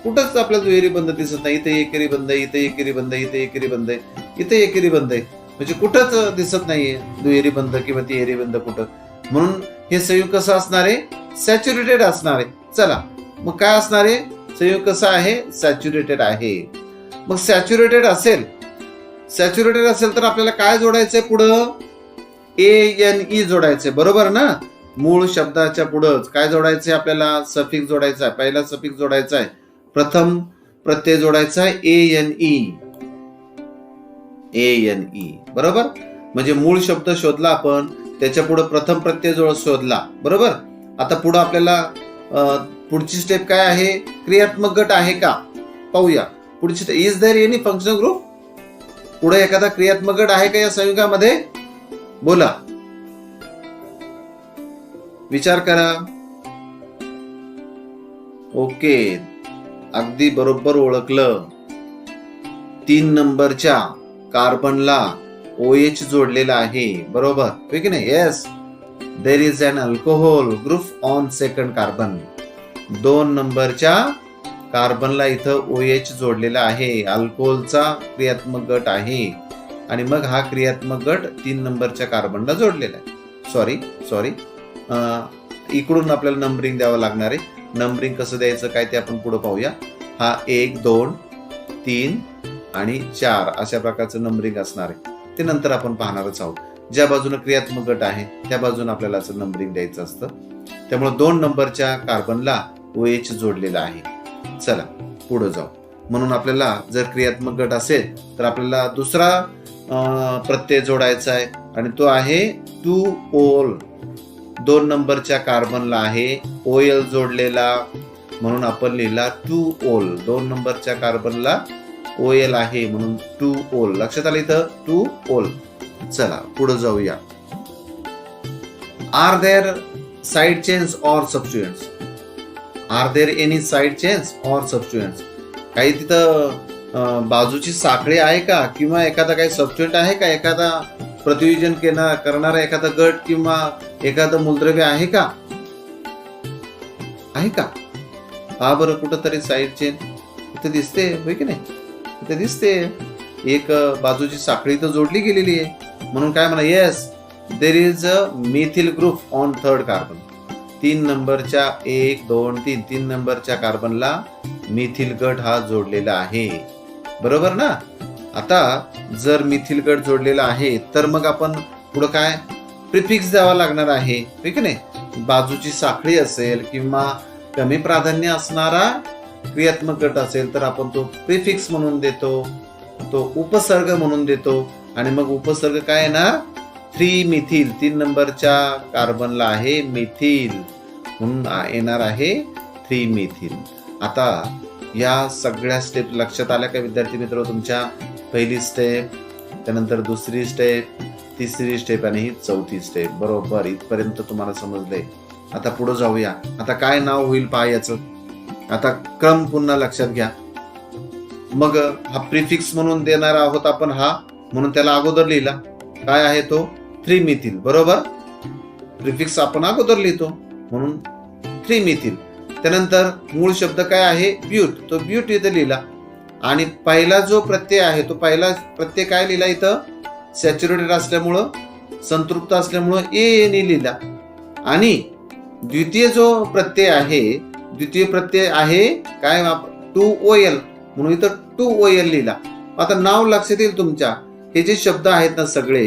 A: कुठंच आपल्याला दुहेरी बंध दिसत नाही. इथे एकेरी बंध, इथे एकेरी बंध, इथे एकेरी बंध आहे, इथे एकेरी बंध आहे. म्हणजे कुठंच दिसत नाहीये दुहेरी बंध किंवा तिहेरी बंध कुठं. म्हणून हे संयुग कसं असणार आहे, सॅच्युरेटेड असणार आहे. चला मग काय असणार आहे, संयुग कसं आहे, सॅच्युरेटेड आहे. मग सॅच्युरेटेड असेल तर आपल्याला काय जोडायचंय पुढं, ANE जोडायचंय. बरोबर ना, मूळ शब्दाच्या पुढं काय जोडायचंय आपल्याला, सफिक्स जोडायचा आहे. पहिला सफिक्स जोडायचा आहे, प्रथम प्रत्यय जोडायचा आहे ANE. बरोबर, म्हणजे मूळ शब्द शोधला आपण, त्याच्या पुढे प्रथम प्रत्यय शोधला. बरोबर, आता पुढे आपल्याला पुढची स्टेप काय आहे, क्रियात्मक गट आहे का पाहूया. पुढची step, is there any functional group. पुढे एखादा क्रियात्मक गट आहे का या संयुगामध्ये, बोला, विचार करा. ओके, अगदी बरोबर ओळखलं. 3 नंबरच्या कार्बनला OH जोडलेला आहे. बरोबर होय की नाही. Yes, there is an alcohol group on second carbon. 2 नंबरच्या कार्बनला इथं OH जोडलेला आहे, अल्कोहोलचा क्रियात्मक गट आहे. आणि मग हा क्रियात्मक गट 3 नंबरच्या कार्बनला जोडलेला आहे. सॉरी, इकडून आपल्याला नंबरिंग द्यावं लागणार आहे. नंबरिंग कसं द्यायचं काय ते आपण पुढे पाहूया. हा 1 2 3 आणि 4 अशा प्रकारचं नंबरिंग असणार आहे. ते नंतर आपण पाहणारच आहोत. ज्या बाजूने क्रियात्मक गट आहे त्या बाजूने आपल्याला असं नंबरिंग द्यायचं असतं. त्यामुळे 2 नंबरच्या कार्बनला OH जोडलेला आहे. चला पुढे जाऊ. म्हणून आपल्याला जर क्रियात्मक गट असेल तर आपल्याला दुसरा प्रत्यय जोडायचा आहे आणि तो आहे 2OL. 2 नंबरच्या कार्बनला आहे OL जोडलेला, म्हणून आपण लिहिला 2OL. 2 नंबरच्या कार्बनला OL आहे म्हणून 2OL. लक्षात आलं इथं 2OL. चला पुढे जाऊया. Are there side chains or substituents. Are there any side chains or substituents. काही तिथं बाजूची साखळी आहे का किंवा एखादा काही सबस्टिट्यूएंट आहे का, एखादा प्रतियोजन करणारा एखादा गट किंवा एखादं मूलद्रव्य आहे का, हा बरं कुठंतरी साइड चेन इथे दिसते होय की नाही. इथे दिसते एक बाजूची साखळी तर जोडली गेलेली आहे. म्हणून काय म्हणा, yes there is a methyl group on third carbon. 3 नंबरच्या 1 2 3 3 नंबरच्या कार्बनला मिथिल गट हा जोडलेला आहे. बरोबर ना. आता जर मिथिल गट जोडलेला आहे तर मग आपण पुढे काय प्रिफिक्स द्यावा लागणार आहे ठीक आहे नाही. बाजूची साखळी असेल किंवा कमी प्राधान्य असणारा क्रियात्मक गट असेल तर आपण तो प्रिफिक्स म्हणून देतो, तो उपसर्ग म्हणून देतो. आणि मग उपसर्ग काय येणार, 3 मिथिल. 3 नंबरच्या कार्बनला आहे मिथिल म्हणून येणार आहे 3 मिथिल. आता या सगळ्या स्टेप लक्षात आल्या का विद्यार्थी मित्र तुमच्या. पहिली स्टेप, त्यानंतर दुसरी स्टेप, तिसरी स्टेप आणि ही चौथी स्टेप. बरोबर इथपर्यंत तुम्हाला समजलंय. आता पुढे जाऊया. आता काय नाव होईल पहा याचं. आता क्रम पुन्हा लक्षात घ्या. मग हा प्रिफिक्स म्हणून देणार आहोत आपण हा, म्हणून त्याला अगोदर लिहिला. काय आहे तो 3 मिथिल. बरोबर प्रिफिक्स आपण अगोदर लिहितो म्हणून 3 मिथिल. त्यानंतर मूळ शब्द काय आहे ब्यूट, तो ब्यूट इथे लिहिला. आणि पहिला जो प्रत्यय आहे तो पहिला प्रत्यय काय लिहिला इथं, सॅच्युरेटेड असल्यामुळं संतृप्त असल्यामुळं ANE लिहिला. आणि द्वितीय जो प्रत्यय आहे काय 2OL म्हणून इथं 2OL लिहिला. आता नाव लक्षात येईल तुमच्या. हे जे शब्द आहेत ना सगळे,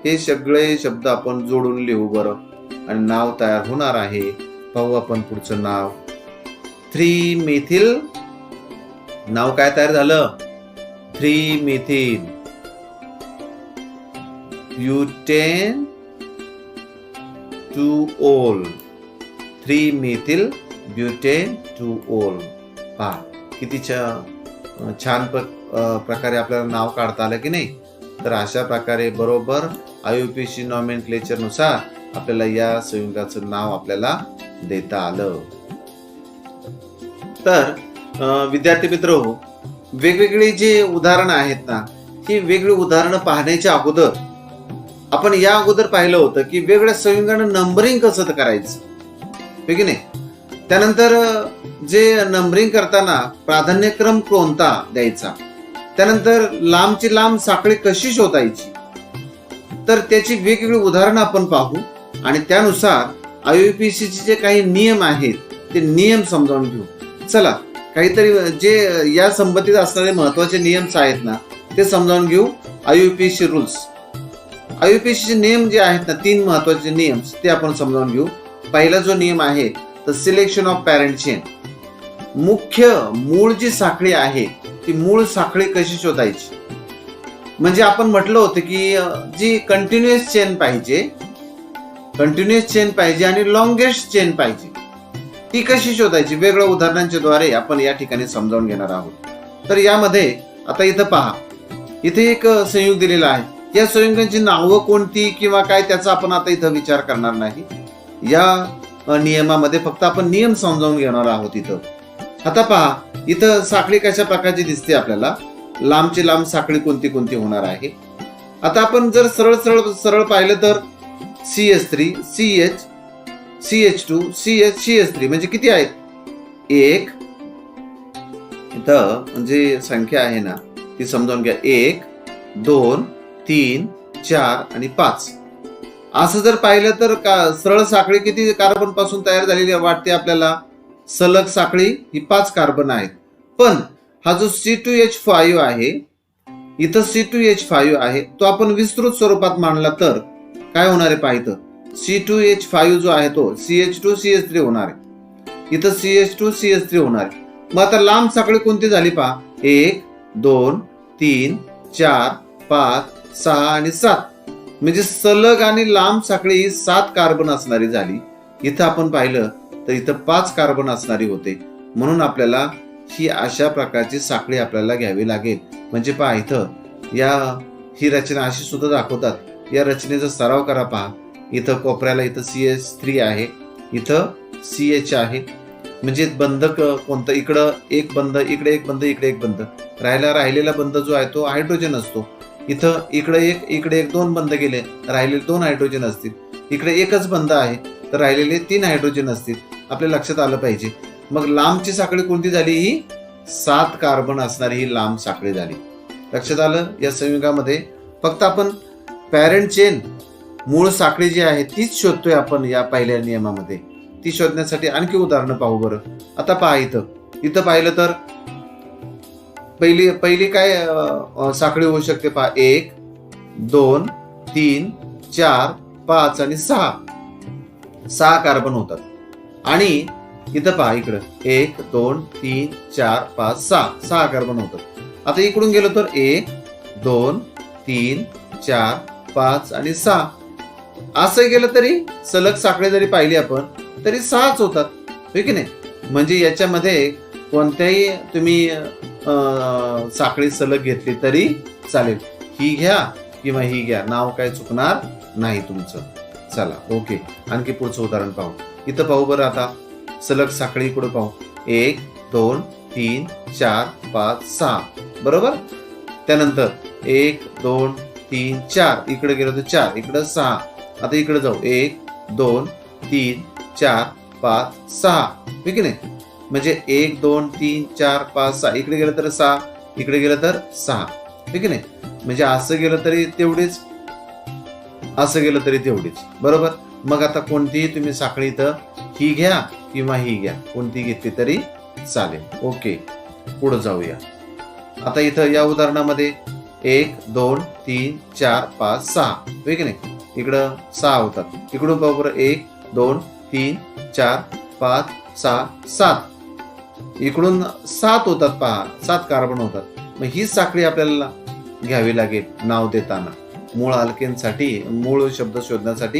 A: हे सगळे शब्द आपण जोडून लिहू बरं आणि नाव तयार होणार आहे. पाहू आपण पुढचं नाव 3 मिथिल. नाव काय तयार झालं 3 methyl. Butane 2-ol 3-methyl butane 2-ol. पहा किती छान प्रकारे आपल्याला नाव काढता आलं की नाही. तर अशा प्रकारे बरोबर IUPAC नॉमेनक्लेचर नुसार आपल्याला या संयुगाचं नाव आपल्याला देता आलं. तर विद्यार्थी मित्र, वेगवेगळी जे उदाहरणं आहेत ना, ही वेगळी उदाहरणं पाहण्याच्या अगोदर आपण या अगोदर पाहिलं होतं की वेगवेगळ्या संयुगांना नंबरिंग कसं करायचं, हे की नाही. त्यानंतर जे नंबरिंग करताना प्राधान्यक्रम कोणता द्यायचा, त्यानंतर लांबची लांब साखळी कशी शोधायची, तर त्याची वेगवेगळी उदाहरणं आपण पाहू आणि त्यानुसार IUPAC चे जे काही नियम आहेत ते नियम समजावून घेऊ. चला, काहीतरी जे या संबंधित असणारे महत्वाचे नियम आहेत ना ते समजावून घेऊ. IUPAC रूल्स, IUPAC चे नियम जे आहेत ना, 3 महत्वाचे नियम ते आपण समजावून घेऊ. पहिला जो नियम आहे तर सिलेक्शन ऑफ पॅरेंट चेन. मुख्य मूळ जी साखळी आहे ती मूळ साखळी कशी शोधायची. म्हणजे आपण म्हटलं होतं की जी कंटिन्युअस चेन पाहिजे आणि लॉंगेस्ट चेन पाहिजे, ती कशी शोधायची वेगळ्या उदाहरणांच्या द्वारे आपण या ठिकाणी समजावून घेणार आहोत. तर यामध्ये आता इथं पहा, इथे एक संयुग दिलेला आहे. या संयुगांची नावं कोणती किंवा काय त्याचा आपण आता इथं विचार करणार नाही. या नियमामध्ये फक्त आपण नियम समजावून घेणार आहोत. इथं आता पहा, इथं साखळी कशा प्रकारची दिसते आपल्याला, लांबची लांब साखळी कोणती कोणती होणार आहे. आता आपण जर सरळ पाहिलं तर CH3 CH CH2 CH CH3 म्हणजे किती आहेत, 1 इथं म्हणजे संख्या आहे ना ती समजावून घ्या. 1 2 3 4 आणि 5. असं जर पाहिलं तर सरळ साखळी किती कार्बन पासून तयार झालेली वाटते आपल्याला. सलग साखळी ही 5 कार्बन आहेत. पण हा जो C2H5 आहे, इथं C2H5 आहे, तो आपण विस्तृत स्वरूपात मांडला तर काय होणार आहे पाहिलं. C2H5 जो आहे तो CH2 CH3 होणार आहे. इथं CH2 CH3 होणार आहे. मग आता लांब साखळी कोणती झाली पहा, 1 2 3 4 5 6 आणि 7. म्हणजे सलग आणि लांब साखळी ही 7 कार्बन असणारी झाली. इथं आपण पाहिलं तर इथं 5 कार्बन असणारी होते. म्हणून आपल्याला ही अशा प्रकारची साखळी आपल्याला घ्यावी लागेल. म्हणजे पहा, इथं ही रचना अशी सुद्धा दाखवतात. या रचनेचा सराव करा. पहा, इथं कोपऱ्याला इथं CH3 आहे, इथं CH आहे. म्हणजे बंध कोणतं, इकडं एक बंध, इकडे एक बंध, इकडे एक बंध. राहिलेला बंध जो आहे तो हायड्रोजन असतो. इथं इकडे एक 2 बंध गेले, राहिलेले 2 हायड्रोजन असतील. इकडे एकच बंध आहे तर राहिलेले 3 हायड्रोजन असतील. आपल्या लक्षात आलं पाहिजे. मग लांबची साखळी कोणती झाली, ही 7 कार्बन असणारी ही लांब साखळी झाली. लक्षात आलं. या संयुगामध्ये फक्त आपण पॅरेंट चेन मूळ साखळी जी आहे तीच शोधतोय आपण या पहिल्या नियमामध्ये. ती शोधण्यासाठी आणखी उदाहरणं पाहू बरं. आता पहा, इथं पाहिलं तर पहिली काय साखळी होऊ शकते पहा, 1 2 3 4 5 आणि 6 कार्बन होतात. आणि इथं पहा, इकडं 1 2 3 4 5 6 कार्बन होतात. आता इकडून गेलो तर 1 2 3 4 5 आणि 6. असं गेलं तरी सलग साखळी जरी पाहिली आपण तरी 6च होतात, हो की नाही. म्हणजे याच्यामध्ये कोणत्याही तुम्ही साखळी सलग घेतली तरी चालेल. ही घ्या किंवा ही घ्या, नाव काय चुकणार नाही तुमचं. चला, ओके. आणखी पुढचं उदाहरण पाहू. इथं पाहू बरं. आता सलग साखळी इकडे पाहू. 1 2 3 4 5 6 बरोबर. त्यानंतर 1 2 3 4 इकडे गेलो तर 4, इकडे 6. आता इकडे जाऊ, 1 2 3 4 5 6, ठीक आहे. म्हणजे 1 2 3 4 5 6 इकडे गेलं तर 6, इकडे गेलं तर 6, ठीक आहे. म्हणजे असं गेलं तरी तेवढीच, असं गेलं तरी तेवढीच, बरोबर. मग आता कोणतीही तुम्ही साखळी इथं ही घ्या किंवा ही घ्या, कोणती घेतली तरी चालेल. ओके, पुढे जाऊया. आता इथं या उदाहरणामध्ये 1 2 3 4 5 6, ठीक आहे. इकडं 6 होतात. इकडून पाहू बरं, 1 2 3 4 5 6 7. इकडून 7 होतात पहा, 7 कार्बन होतात. मग ही साखळी आपल्याला घ्यावी लागेल नाव देताना. मूळ अल्केनसाठी मूळ शब्द शोधण्यासाठी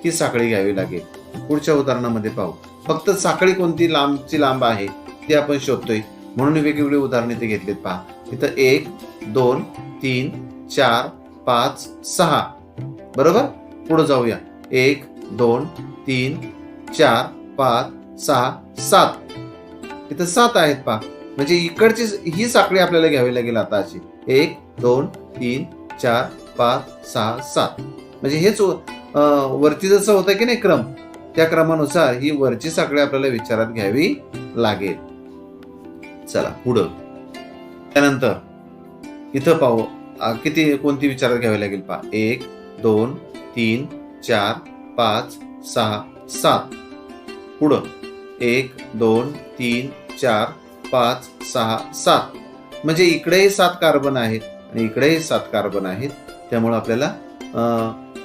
A: ही साखळी घ्यावी लागेल. पुढच्या उदाहरणामध्ये पाहू. फक्त साखळी कोणती लांबची लांब आहे ती आपण शोधतोय म्हणून वेगवेगळी उदाहरणे ते घेतलीत. पहा इथं 1 2 3 4 5 6. बरोबर. पुढे जाऊया. 1 2 3 4 5 6 7. इथं 7 आहेत. पहा म्हणजे इकडची ही साखळी आपल्याला घ्यावी लागेल आता अशी 1 2 3 4 5 6 7. म्हणजे हेच वरती जसं होतं की नाही क्रम, त्या क्रमानुसार ही वरची साखळी आपल्याला विचारात घ्यावी लागेल. चला पुढं. त्यानंतर इथं पाहू किती कोणती विचारात घ्यावी लागेल. पहा 1 2 3 4 5 6 7. पुढं 1 2 3 4 5 6 7. म्हणजे इकडेही 7 कार्बन आहेत आणि इकडेही 7 कार्बन आहेत. त्यामुळे आपल्याला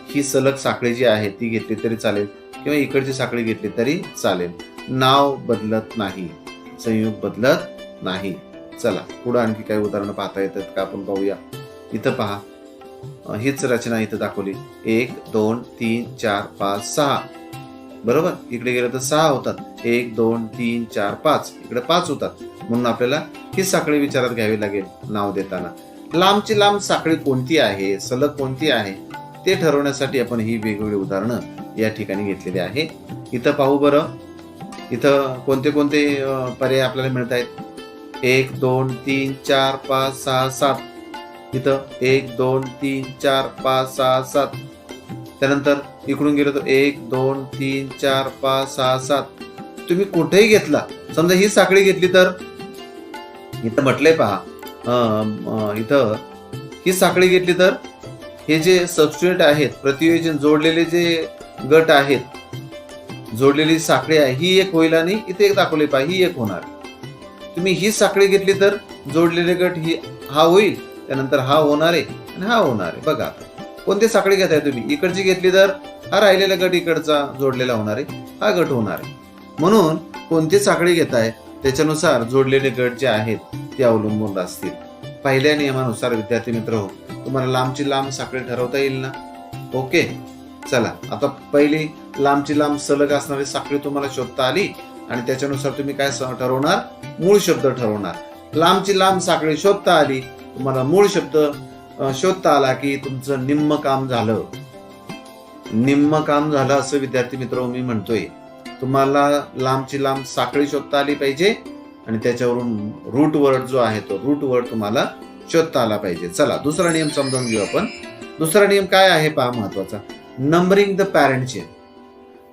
A: ही सलग साखळी जी आहे ती घेतली तरी चालेल किंवा इकडची साखळी घेतली तरी चालेल. नाव बदलत नाही, संयोग बदलत नाही. चला पुढे आणखी काही उदाहरणं पाहता येतात का आपण पाहूया. इथं पहा हीच रचना इथं दाखवली. 1 2 3 4 5 6. बरोबर. इकडे गेलं तर 6 होतात. 1 2 3 4 5. इकडे 5 होतात. म्हणून आपल्याला ही साखळी विचारात घ्यावी लागेल नाव देताना. लांबची लांब साखळी कोणती आहे, सलग कोणती आहे ते ठरवण्यासाठी आपण ही वेगवेगळी उदाहरणं या ठिकाणी घेतलेली आहे. इथं पाहू बरं. इथं कोणते कोणते पर्याय आपल्याला मिळत आहेत. 1 2 3 4 5 6 7. इथं 1 2 3 4 5 6 7. त्यानंतर इकडून गेलो तर 1 2 3 4 5 6 7. तुम्ही कुठेही घेतला, समजा ही साखळी घेतली तर इथं म्हटलंय पहा इथं ही साखळी घेतली तर हे जे सबस्टिट्यूट आहेत, प्रतियोजन जोडलेले जे गट आहेत, जोडलेली साखळी आहे ही एक होईल आणि इथे एक दाखवले पहा ही एक होणार. तुम्ही ही साखळी घेतली तर जोडलेले गट ही हा होईल, त्यानंतर हा होणार आहे आणि हा होणार आहे. बघा कोणती साखळी घेताय तुम्ही. इकडची घेतली तर हा राहिलेला गट इकडचा जोडलेला होणार आहे, हा गट होणार आहे. म्हणून कोणती साखळी घेताय त्याच्यानुसार जोडलेले गट जे आहेत ते अवलंबून असतील. पहिल्या नियमानुसार विद्यार्थी मित्र हो तुम्हाला लांबची लांब साखळी ठरवता येईल ना. ओके. चला आता पहिली लांबची लांब सलग असणारी साखळी तुम्हाला शोधता आली आणि त्याच्यानुसार तुम्ही काय ठरवणार, मूळ शब्द ठरवणार. लांबची लांब साखळी शोधता आली, तुम्हाला मूळ शब्द शोधता आला की तुमचं निम्म काम झालं. निम्म काम झालं असं विद्यार्थी मित्र मी म्हणतोय. तुम्हाला लांबची लांब साखळी शोधता आली पाहिजे आणि त्याच्यावरून रूट वर्ड जो आहे तो रूट वर्ड तुम्हाला शोधता आला पाहिजे. चला दुसरा नियम समजावून घेऊ आपण. दुसरा नियम काय आहे पहा महत्वाचा. Numbering the parent chain.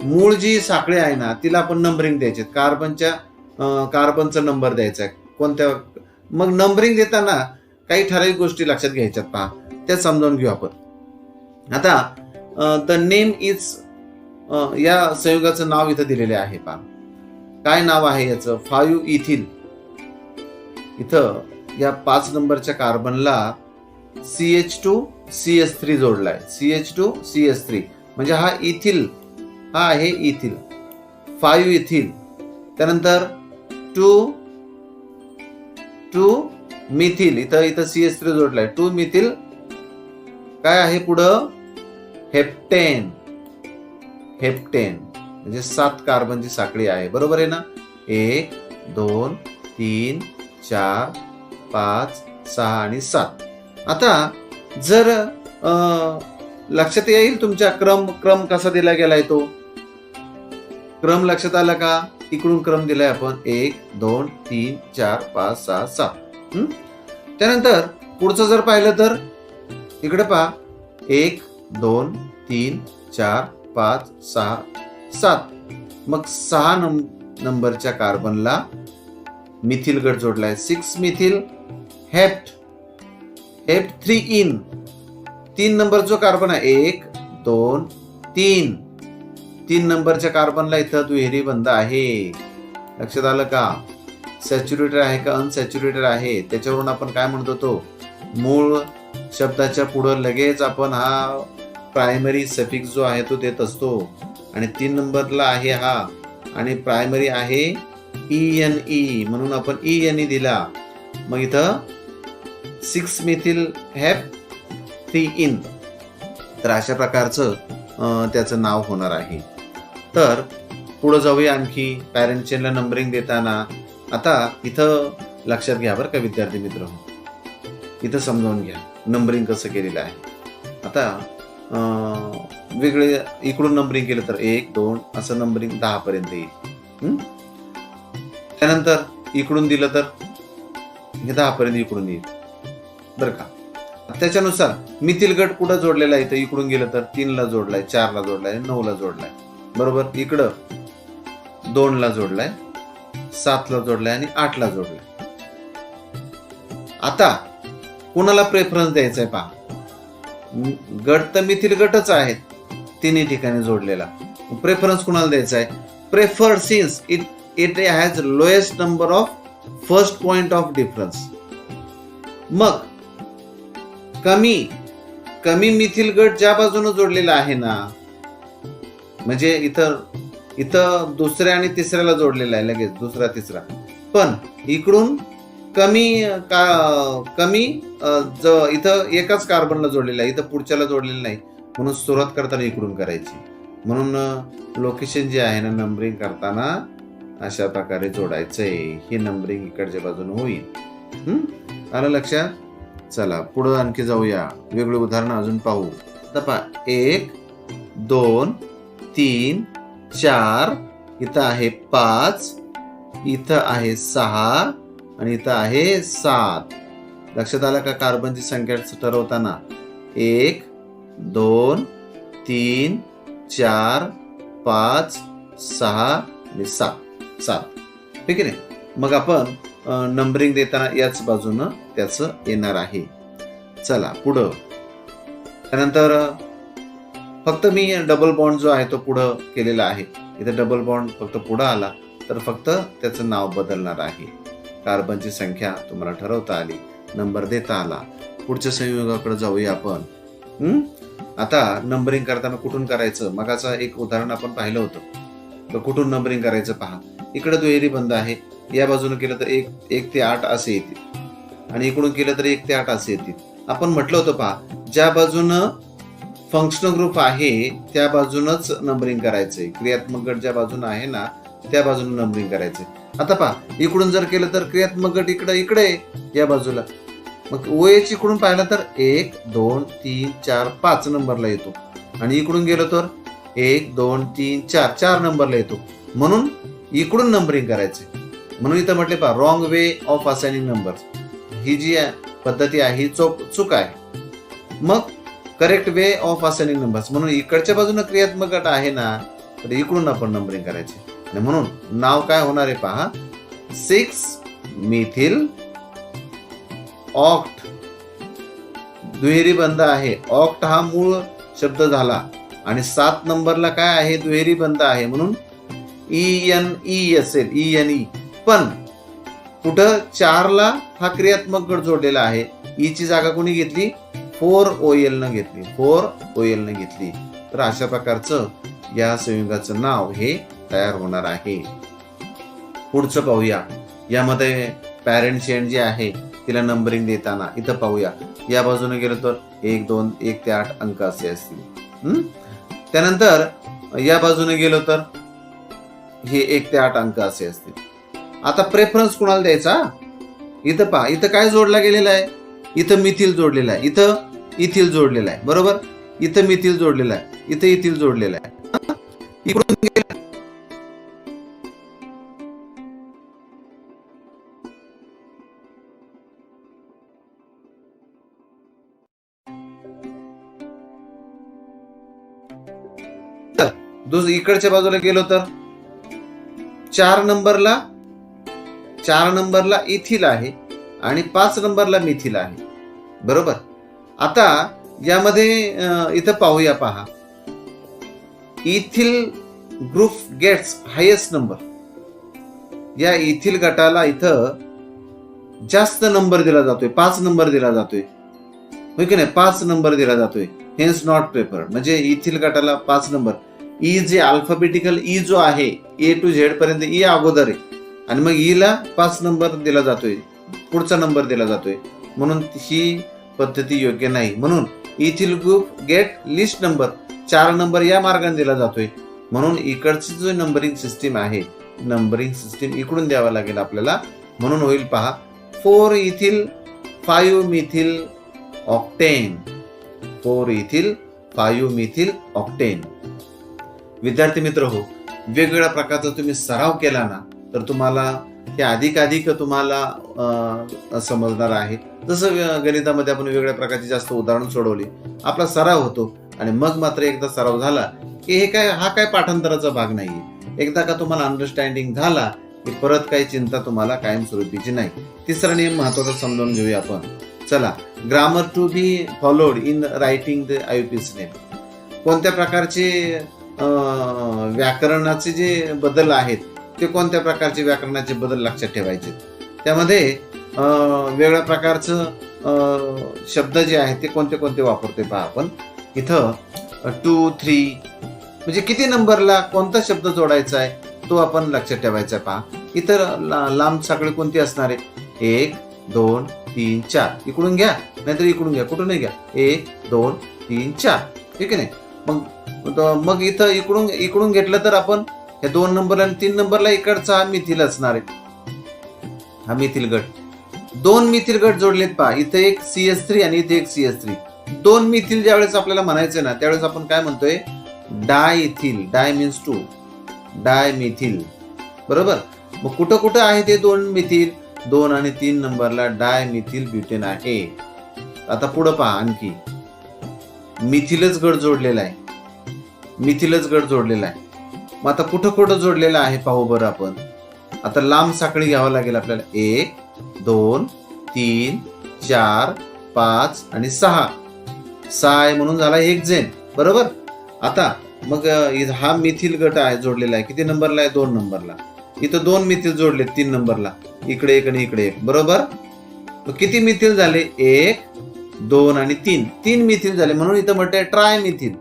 A: मूळ जी साखळी आहे ना तिला आपण नंबरिंग द्यायचे. कार्बनचा नंबर द्यायचा आहे कोणत्या. मग नंबरिंग देताना काही ठराविक गोष्टी लक्षात घ्यायच्यात पहा, त्या समजावून घेऊ आपण. आता द नेम इज या संयुगाचं नाव इथं दिलेले आहे पहा. काय नाव आहे याचं. 5 इथिल. इथं या 5 नंबरच्या कार्बनला CH2CH3 जोडलाय. CH2CH3 म्हणजे हा इथिल, हा आहे इथिल. 5 इथिल. त्यानंतर 2 मिथिल. इथं CH3 जोडलाय. 2 मिथिल. काय आहे पुढं. हेप्टेन. हेप्टेन म्हणजे 7 कार्बनची साखळी आहे. बरोबर आहे ना. 1 2 3 4 5 6 आणि 7. आता जर लक्षात येईल तुमच्या क्रम कसा दिला गेलाय तो. क्रम लक्षात आला का. इकडून क्रम दिलाय आपण 1 2 3 4 5 6 7. त्यानंतर पुढचं जर पाहिलं तर इकडे पहा 1 2 3 4 5 6 7. मग 6 नंबरच्या कार्बनला मिथिल गट जोडलाय. 6 मिथिल हेप्ट 3 इन. 3 नंबर जो कार्बन आहे 1 2 3. 3 नंबरच्या कार्बनला इथं दुहेरी बंध आहे. लक्षात आलं का. सॅच्युरेटेड आहे का अनसॅच्युरेटेड आहे त्याच्यावरून आपण काय म्हणतो तो मूळ शब्दाच्या पुढं लगेच आपण हा प्रायमरी सफिक्स जो आहे तो देत असतो. आणि 3 नंबरला आहे हा आणि प्रायमरी आहे ENE म्हणून आपण ENE दिला. मग इथं 6 मिथिल हेप 3 इन. तर अशा प्रकारचं त्याचं नाव होणार आहे. तर पुढे जाऊया आणखी पॅरेंट चेनला नंबरिंग देताना. आता इथं लक्षात घ्या बरं का विद्यार्थी मित्र, इथं समजावून घ्या नंबरिंग कसं केलेलं आहे. आता वेगळे इकडून नंबरिंग केलं तर 1 2 असं नंबरिंग 10 पर्यंत येईल. त्यानंतर इकडून दिलं तर हे 10 पर्यंत इकडून येईल बरं का. त्याच्यानुसार मिथिल गट कुठं जोडलेला आहे, इथं इकडून गेलं तर 3 ला जोडलाय, 4 ला जोडलाय, 9 ला जोडलाय, बरोबर. इकडं 2 ला जोडलाय, 7 ला जोडलाय आणि 8 ला जोडलाय. आता कोणाला प्रेफरन्स द्यायचा आहे पहा. गट तर मिथिल गटच आहेत तिन्ही ठिकाणी जोडलेला. प्रेफरन्स कोणाला द्यायचा आहे? Preferred since it has lowest number of first point of difference. मग कमी मिथिल गट ज्या बाजूने जोडलेला आहे ना, म्हणजे इथं दुसऱ्या आणि तिसऱ्याला जोडलेला आहे लगेच, दुसरा तिसरा. पण इकडून कमी इथं एकाच कार्बनला जोडलेला आहे, इथं पुढच्याला जोडलेलं नाही. म्हणून सुरुवात करताना इकडून करायची. म्हणून लोकेशन जे आहे ना नंबरिंग करताना अशा प्रकारे जोडायचंय. हे नंबरिंग इकडच्या बाजूने होईल. आलं लक्षात? चला पुढे आणखी जाऊया, वेगळे उदाहरण अजून पाहू. आता पहा 1 2 3 4, इथं आहे 5, इथं आहे 6 आणि इथं आहे 7. लक्षात आलं का कार्बनची संख्या ठरवताना? 1 2 3 4 5 6 आणि 7. ठीक आहे. मग आपण नंबरिंग देताना याच बाजूनं त्याचं येणार आहे. चला पुढं. त्यानंतर फक्त मी डबल बॉन्ड जो आहे तो पुढं केलेला आहे. इथं डबल बॉन्ड फक्त पुढं आला तर फक्त त्याचं नाव बदलणार आहे. कार्बनची संख्या तुम्हाला ठरवता आली, नंबर देता आला. पुढच्या संयोगाकडे जाऊया आपण. आता नंबरिंग करताना कुठून करायचं? मगाचं एक उदाहरण आपण पाहिलं होतं. तर कुठून नंबरिंग करायचं पहा. इकडे दुहेरी बंद आहे, या बाजूने केलं तर 1 ते 8 असे येतील आणि इकडून केलं तर 1 ते 8 असे येतील. आपण म्हटलं होतं पहा, ज्या बाजूनं फंक्शनल ग्रुप आहे त्या बाजूनच नंबरिंग करायचंय. क्रियात्मक गट ज्या बाजूने आहे ना त्या बाजूने नंबरिंग करायचंय. आता पहा इकडून जर केलं तर क्रियात्मक गट इकडे या बाजूला. मग OH इकडून पाहिलं तर 1 2 3 4 5 नंबरला येतो आणि इकडून गेलो तर 1 2 3 4 4 नंबरला येतो. म्हणून इकडून नंबरिंग करायचे. म्हणून इथं म्हटले पहा wrong way of assigning numbers. ही जी पद्धती आहे ही चूक आहे. मग correct way of assigning numbers, म्हणून इकडच्या बाजूने क्रियात्मक गट आहे ना तर इकडून आपण नंबरिंग करायचे. आणि म्हणून नाव काय होणार आहे पहा, 6 मिथिल ऑक्ट. दुहेरी बंद आहे, ऑक्ट हा मूळ शब्द झाला आणि 7 नंबरला काय आहे? दुहेरी बंद आहे, म्हणून ENE असेल, ENE. पण कुठं 4 ला हा क्रियात्मक गट जोडलेला आहे. ई ची जागा कोणी घेतली? 4OL न घेतली, 4OL न घेतली. तर अशा प्रकारचं या संयुगाचं नाव हे तयार होणार आहे. पुढचं पाहूया. यामध्ये पॅरेंट चेन जी आहे तिला नंबरिंग देताना इथं पाहूया. या बाजूने गेलो तर 1 2 1 ते 8 अंक असे असतील. त्यानंतर या बाजूने गेलो तर हे 1 ते 8 अंक असे असतील. आता प्रेफरन्स कुणाला द्यायचा? इथं पहा, इथं काय जोडला गेलेला आहे? इथं मिथिल जोडलेला आहे, इथं इथिल जोडलेला आहे, बरोबर. इथं मिथिल जोडलेला आहे, इथं इथिल जोडलेला आहे. इकडून इकडच्या बाजूला गेलो तर 4 नंबरला इथिल आहे आणि 5 नंबरला मिथिल आहे, बरोबर. आता यामध्ये इथं पाहूया पहा, ethyl group gets highest number. या इथिल गटाला इथं जास्त नंबर दिला जातोय, 5 नंबर दिला जातोय, होय की नाही? 5 नंबर दिला जातोय. Hence not preferred. म्हणजे इथिल गटाला 5 नंबर. ई जे अल्फाबेटिकल ई जो आहे A to Z पर्यंत ई अगोदर आहे आणि मग ईला 5 नंबर दिला जातोय, पुढचा नंबर दिला जातोय. म्हणून ही पद्धती योग्य नाही. म्हणून ethyl group gate list number, 4 number या मार्गाने दिला जातोय. म्हणून इकडची जो नंबरिंग सिस्टीम आहे, नंबरिंग सिस्टीम इकडून द्यावा लागेल आपल्याला. म्हणून होईल पहा 4 ethyl 5 methyl octane, 4 ethyl 5 methyl octane. विद्यार्थी मित्र हो, वेगवेगळ्या प्रकारचा तुम्ही सराव केला ना तर तुम्हाला हे अधिक तुम्हाला समजणार आहे. जसं गणितामध्ये आपण वेगवेगळ्या प्रकारची जास्त उदाहरण सोडवली, आपला सराव होतो. आणि मग मात्र एकदा सराव झाला की हा काय पाठांतराचा भाग नाहीये. एकदा का तुम्हाला अंडरस्टँडिंग झाला की परत काही चिंता तुम्हाला कायमस्वरूपीची नाही. तिसरा नियम महत्वाचा समजून घेऊया आपण. चला, grammar to be followed in writing the IUPAC name. कोणत्या प्रकारचे व्याकरणाचे जे बदल आहेत ते कोणत्या प्रकारचे व्याकरणाचे बदल लक्षात ठेवायचे. त्यामध्ये वेगळ्या प्रकारचं शब्द जे आहेत ते कोणते कोणते वापरतोय पहा आपण. इथं 2, 3 म्हणजे किती नंबरला कोणता शब्द जोडायचा आहे तो आपण लक्षात ठेवायचा पहा. इथं लांब साखळी कोणती असणार आहे? 1, 2, 3, 4. इकडून घ्या नाहीतर इकडून घ्या, कुठूनही घ्या. 1, 2, 3, 4. ठीक आहे नाही. मग इथं इकडून घेतलं तर आपण या 2 नंबरला आणि 3 नंबरला इकडचा हा मिथिल असणार आहे, हा मिथिल गट. 2 मिथिल गट जोडलेत पहा. इथं एक CS3 आणि इथे एक CS3. 2 मिथिल ज्यावेळेस आपल्याला म्हणायचं ना त्यावेळेस आपण काय म्हणतोय? डाय इथिल. डाय मीन्स 2, डाय मिथिल. बरोबर. मग कुठं कुठं आहे ते 2 मिथिल? 2 आणि 3 नंबरला डाय मिथिल ब्युटेन आहे. आता पुढं पहा, आणखी मिथिलच गट जोडलेला आहे, मिथिलच गट जोडलेला आहे. मग आता कुठं कुठं जोडलेला आहे पाहू बरं आपण. आता लांब साखळी घ्यावं लागेल आपल्याला. 1, 2, 3, 4, 5 आणि 6. 6 आहे म्हणून झाला हेक्झेन. बरोबर. आता मग हा मिथिल गट आहे जोडलेला आहे. किती नंबरला आहे? 2 नंबरला. इथं 2 मिथिल जोडले 3 नंबरला. इकडे 1 आणि इकडे 1. बरोबर. किती मिथिल झाले? 1, 2 आणि 3. 3 मिथिल झाले म्हणून इथं म्हटलंय ट्राय मिथिल.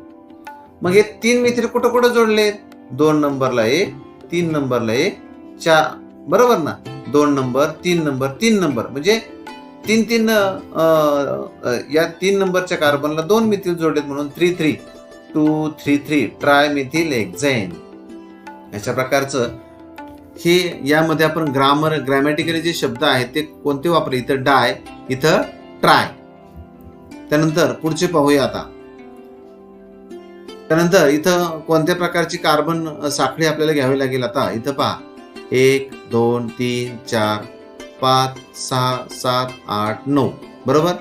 A: मग हे 3 मिथिल कुठं कुठं जोडले? 2 नंबरला 1, 3 नंबरला 1, 4. बरोबर ना. 2 नंबर, 3 नंबर, 3 नंबर म्हणजे 3 या 3 नंबरच्या कार्बनला 2 मिथिल जोडलेत म्हणून 3, 2, 3 ट्राय मिथिल हेक्झेन. अशा प्रकारचं हे यामध्ये आपण ग्रॅमॅटिकली जे शब्द आहेत ते कोणते वापरले? इथं डाय, इथं ट्राय. त्यानंतर पुढचे पाहूया आता. त्यानंतर इथं कोणत्या प्रकारची कार्बन साखळी आपल्याला घ्यावी लागेल. आता इथं पहा 1, 2, 3, 4, 5, 6, 7, 8, 9. बरोबर.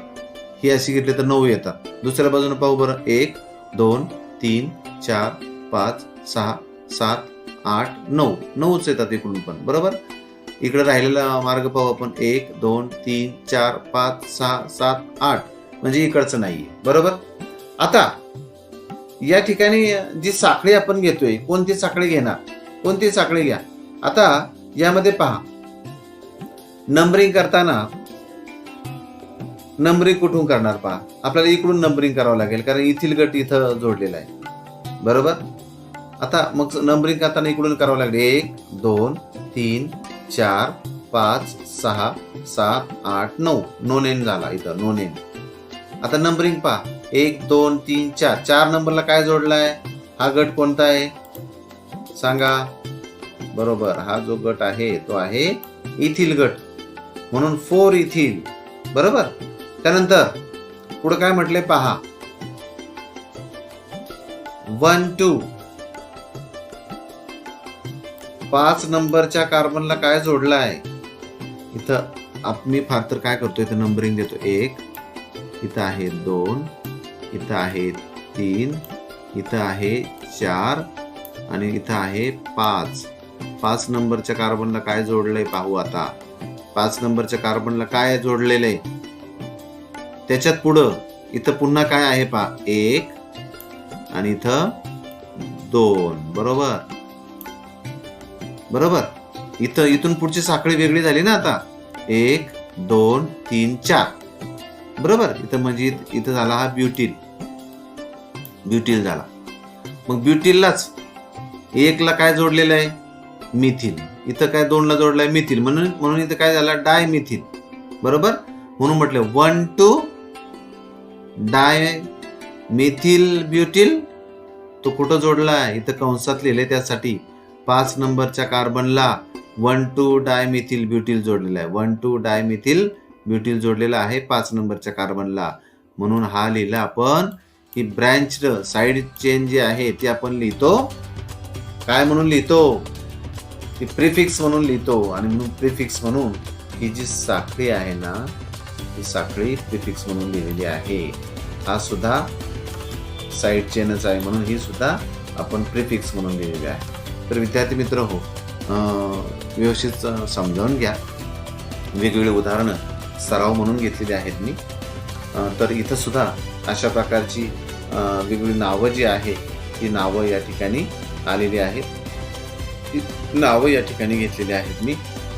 A: ही अशी घेतली तर 9 येतात. दुसऱ्या बाजूने पाहू बरं. 1, 2, 3, 4, 5, 6, 7, 8, 9. 9च येतात इकडून पण. बरोबर. इकडे राहिलेला मार्ग पाहू आपण. 1, 2, 3, 4, 5, 6, 7, 8 म्हणजे इकडचं नाहीये. बरोबर. आता या ठिकाणी जी साखळी आपण घेतोय, कोणती साखळी घेणार? कोणती साखळी घ्या. आता यामध्ये पहा, नंबरिंग करताना नंबरिंग कुठून करणार पहा. आपल्याला इकडून नंबरिंग करावं लागेल कारण इथिल गट इथं जोडलेला आहे. बरोबर. आता मग नंबरिंग करताना इकडून करावं लागेल. 1, 2, 3, 4, 5, 6, 7, 8, 9. नो नेम झाला इथं. No name. आता नंबरिंग पहा. 1, 2, 3, 4. 4 नंबरला काय जोडलाय? हा गट कोणता आहे सांगा? बरोबर. हा जो गट आहे तो आहे इथिल गट म्हणून 4 इथिल. बरोबर. त्यानंतर पुढे काय म्हटलंय पहा. 1, 2. 5 नंबरच्या कार्बनला काय जोडलाय? इथं मी फार तर काय करतो, इथं नंबरिंग देतो. 1, इथं आहे 2, इथं आहे 3, इथं आहे 4 आणि इथं आहे 5. 5 नंबरच्या कार्बनला काय जोडलंय पाहू आता. 5 नंबरच्या कार्बनला काय जोडलेलं आहे? त्याच्यात पुढं इथं पुन्हा काय आहे पहा. 1 आणि इथं 2. बरोबर. बरोबर. इथून पुढची साखळी वेगळी झाली ना आता. 1, 2, 3, 4. बरोबर. इथं म्हणजे इथं झाला हा ब्युटिल झाला. मग ब्युटिललाच 1ला काय जोडलेलं आहे? मिथिल. इथं काय 2ला जोडलाय? मिथिल. म्हणून इथं काय झालं? डाय मिथिल. बरोबर. म्हणून म्हटलं 1, 2 डाय मिथिल ब्युटिल तो कुठं जोडला आहे इथं कंसात लिहिले त्यासाठी 5 नंबरच्या कार्बनला 1,2 डायमिथिल ब्युटिल जोडलेला आहे. 1,2 डायमिथिल ब्युटिल जोडलेला आहे 5 नंबरच्या कार्बनला. म्हणून हा लिहिला आपण की ब्रँच्ड साइड चेन जी आहे ती आपण लिहितो काय म्हणून लिहितो की प्रिफिक्स म्हणून लिहितो. आणि म्हणून प्रिफिक्स म्हणून ही जी साखळी आहे ना ही साखळी प्रिफिक्स म्हणून लिहिलेली आहे. हा सुद्धा साइड चेनच आहे म्हणून ही सुद्धा आपण प्रिफिक्स म्हणून लिहिलेली आहे. तर विद्यार्थी मित्र हो व्यवस्थित समजावून घ्या. वेगवेगळी उदाहरणं सराव म्हणून घेतलेली आहेत मी. तर इथं सुद्धा अशा प्रकारची वेगवेगळी नावं जी आहे ती नावं या ठिकाणी आलेली आहेत. ती नावं या ठिकाणी घेतलेली आहेत मी.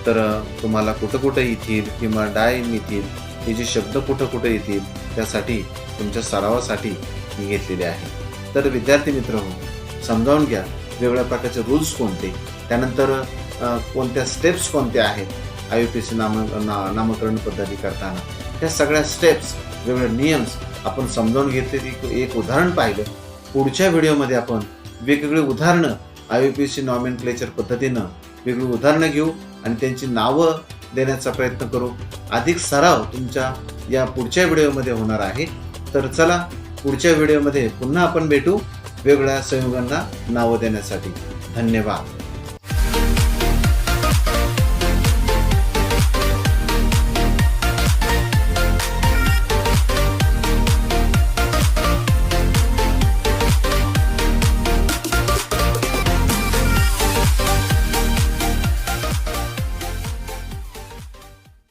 A: तर तुम्हाला कुठं कुठं इथिल किंवा डायमिथिल हे जे शब्द कुठं कुठं येतील त्यासाठी तुमच्या सरावासाठी मी घेतलेले आहे. तर विद्यार्थी मित्र हो समजावून घ्या वेगवेगळ्या प्रकारचे रूल्स कोणते, त्यानंतर कोणत्या स्टेप्स कोणत्या आहेत IUPAC नामकरण पद्धती करताना त्या सगळ्या स्टेप्स वेगवेगळे नियम्स आपण समजावून घेतले. एक उदाहरण पाहिलं. पुढच्या व्हिडिओमध्ये आपण वेगवेगळी उदाहरणं IUPAC नॉमेनक्लेचर पद्धतीनं वेगवेगळी उदाहरणं घेऊ आणि त्यांची नावं देण्याचा प्रयत्न करू. अधिक सराव तुमच्या या पुढच्या व्हिडिओमध्ये होणार आहे. तर चला पुढच्या व्हिडिओमध्ये पुन्हा आपण भेटू वेगवेगळ्या संयुगांना नावं देण्यासाठी. धन्यवाद.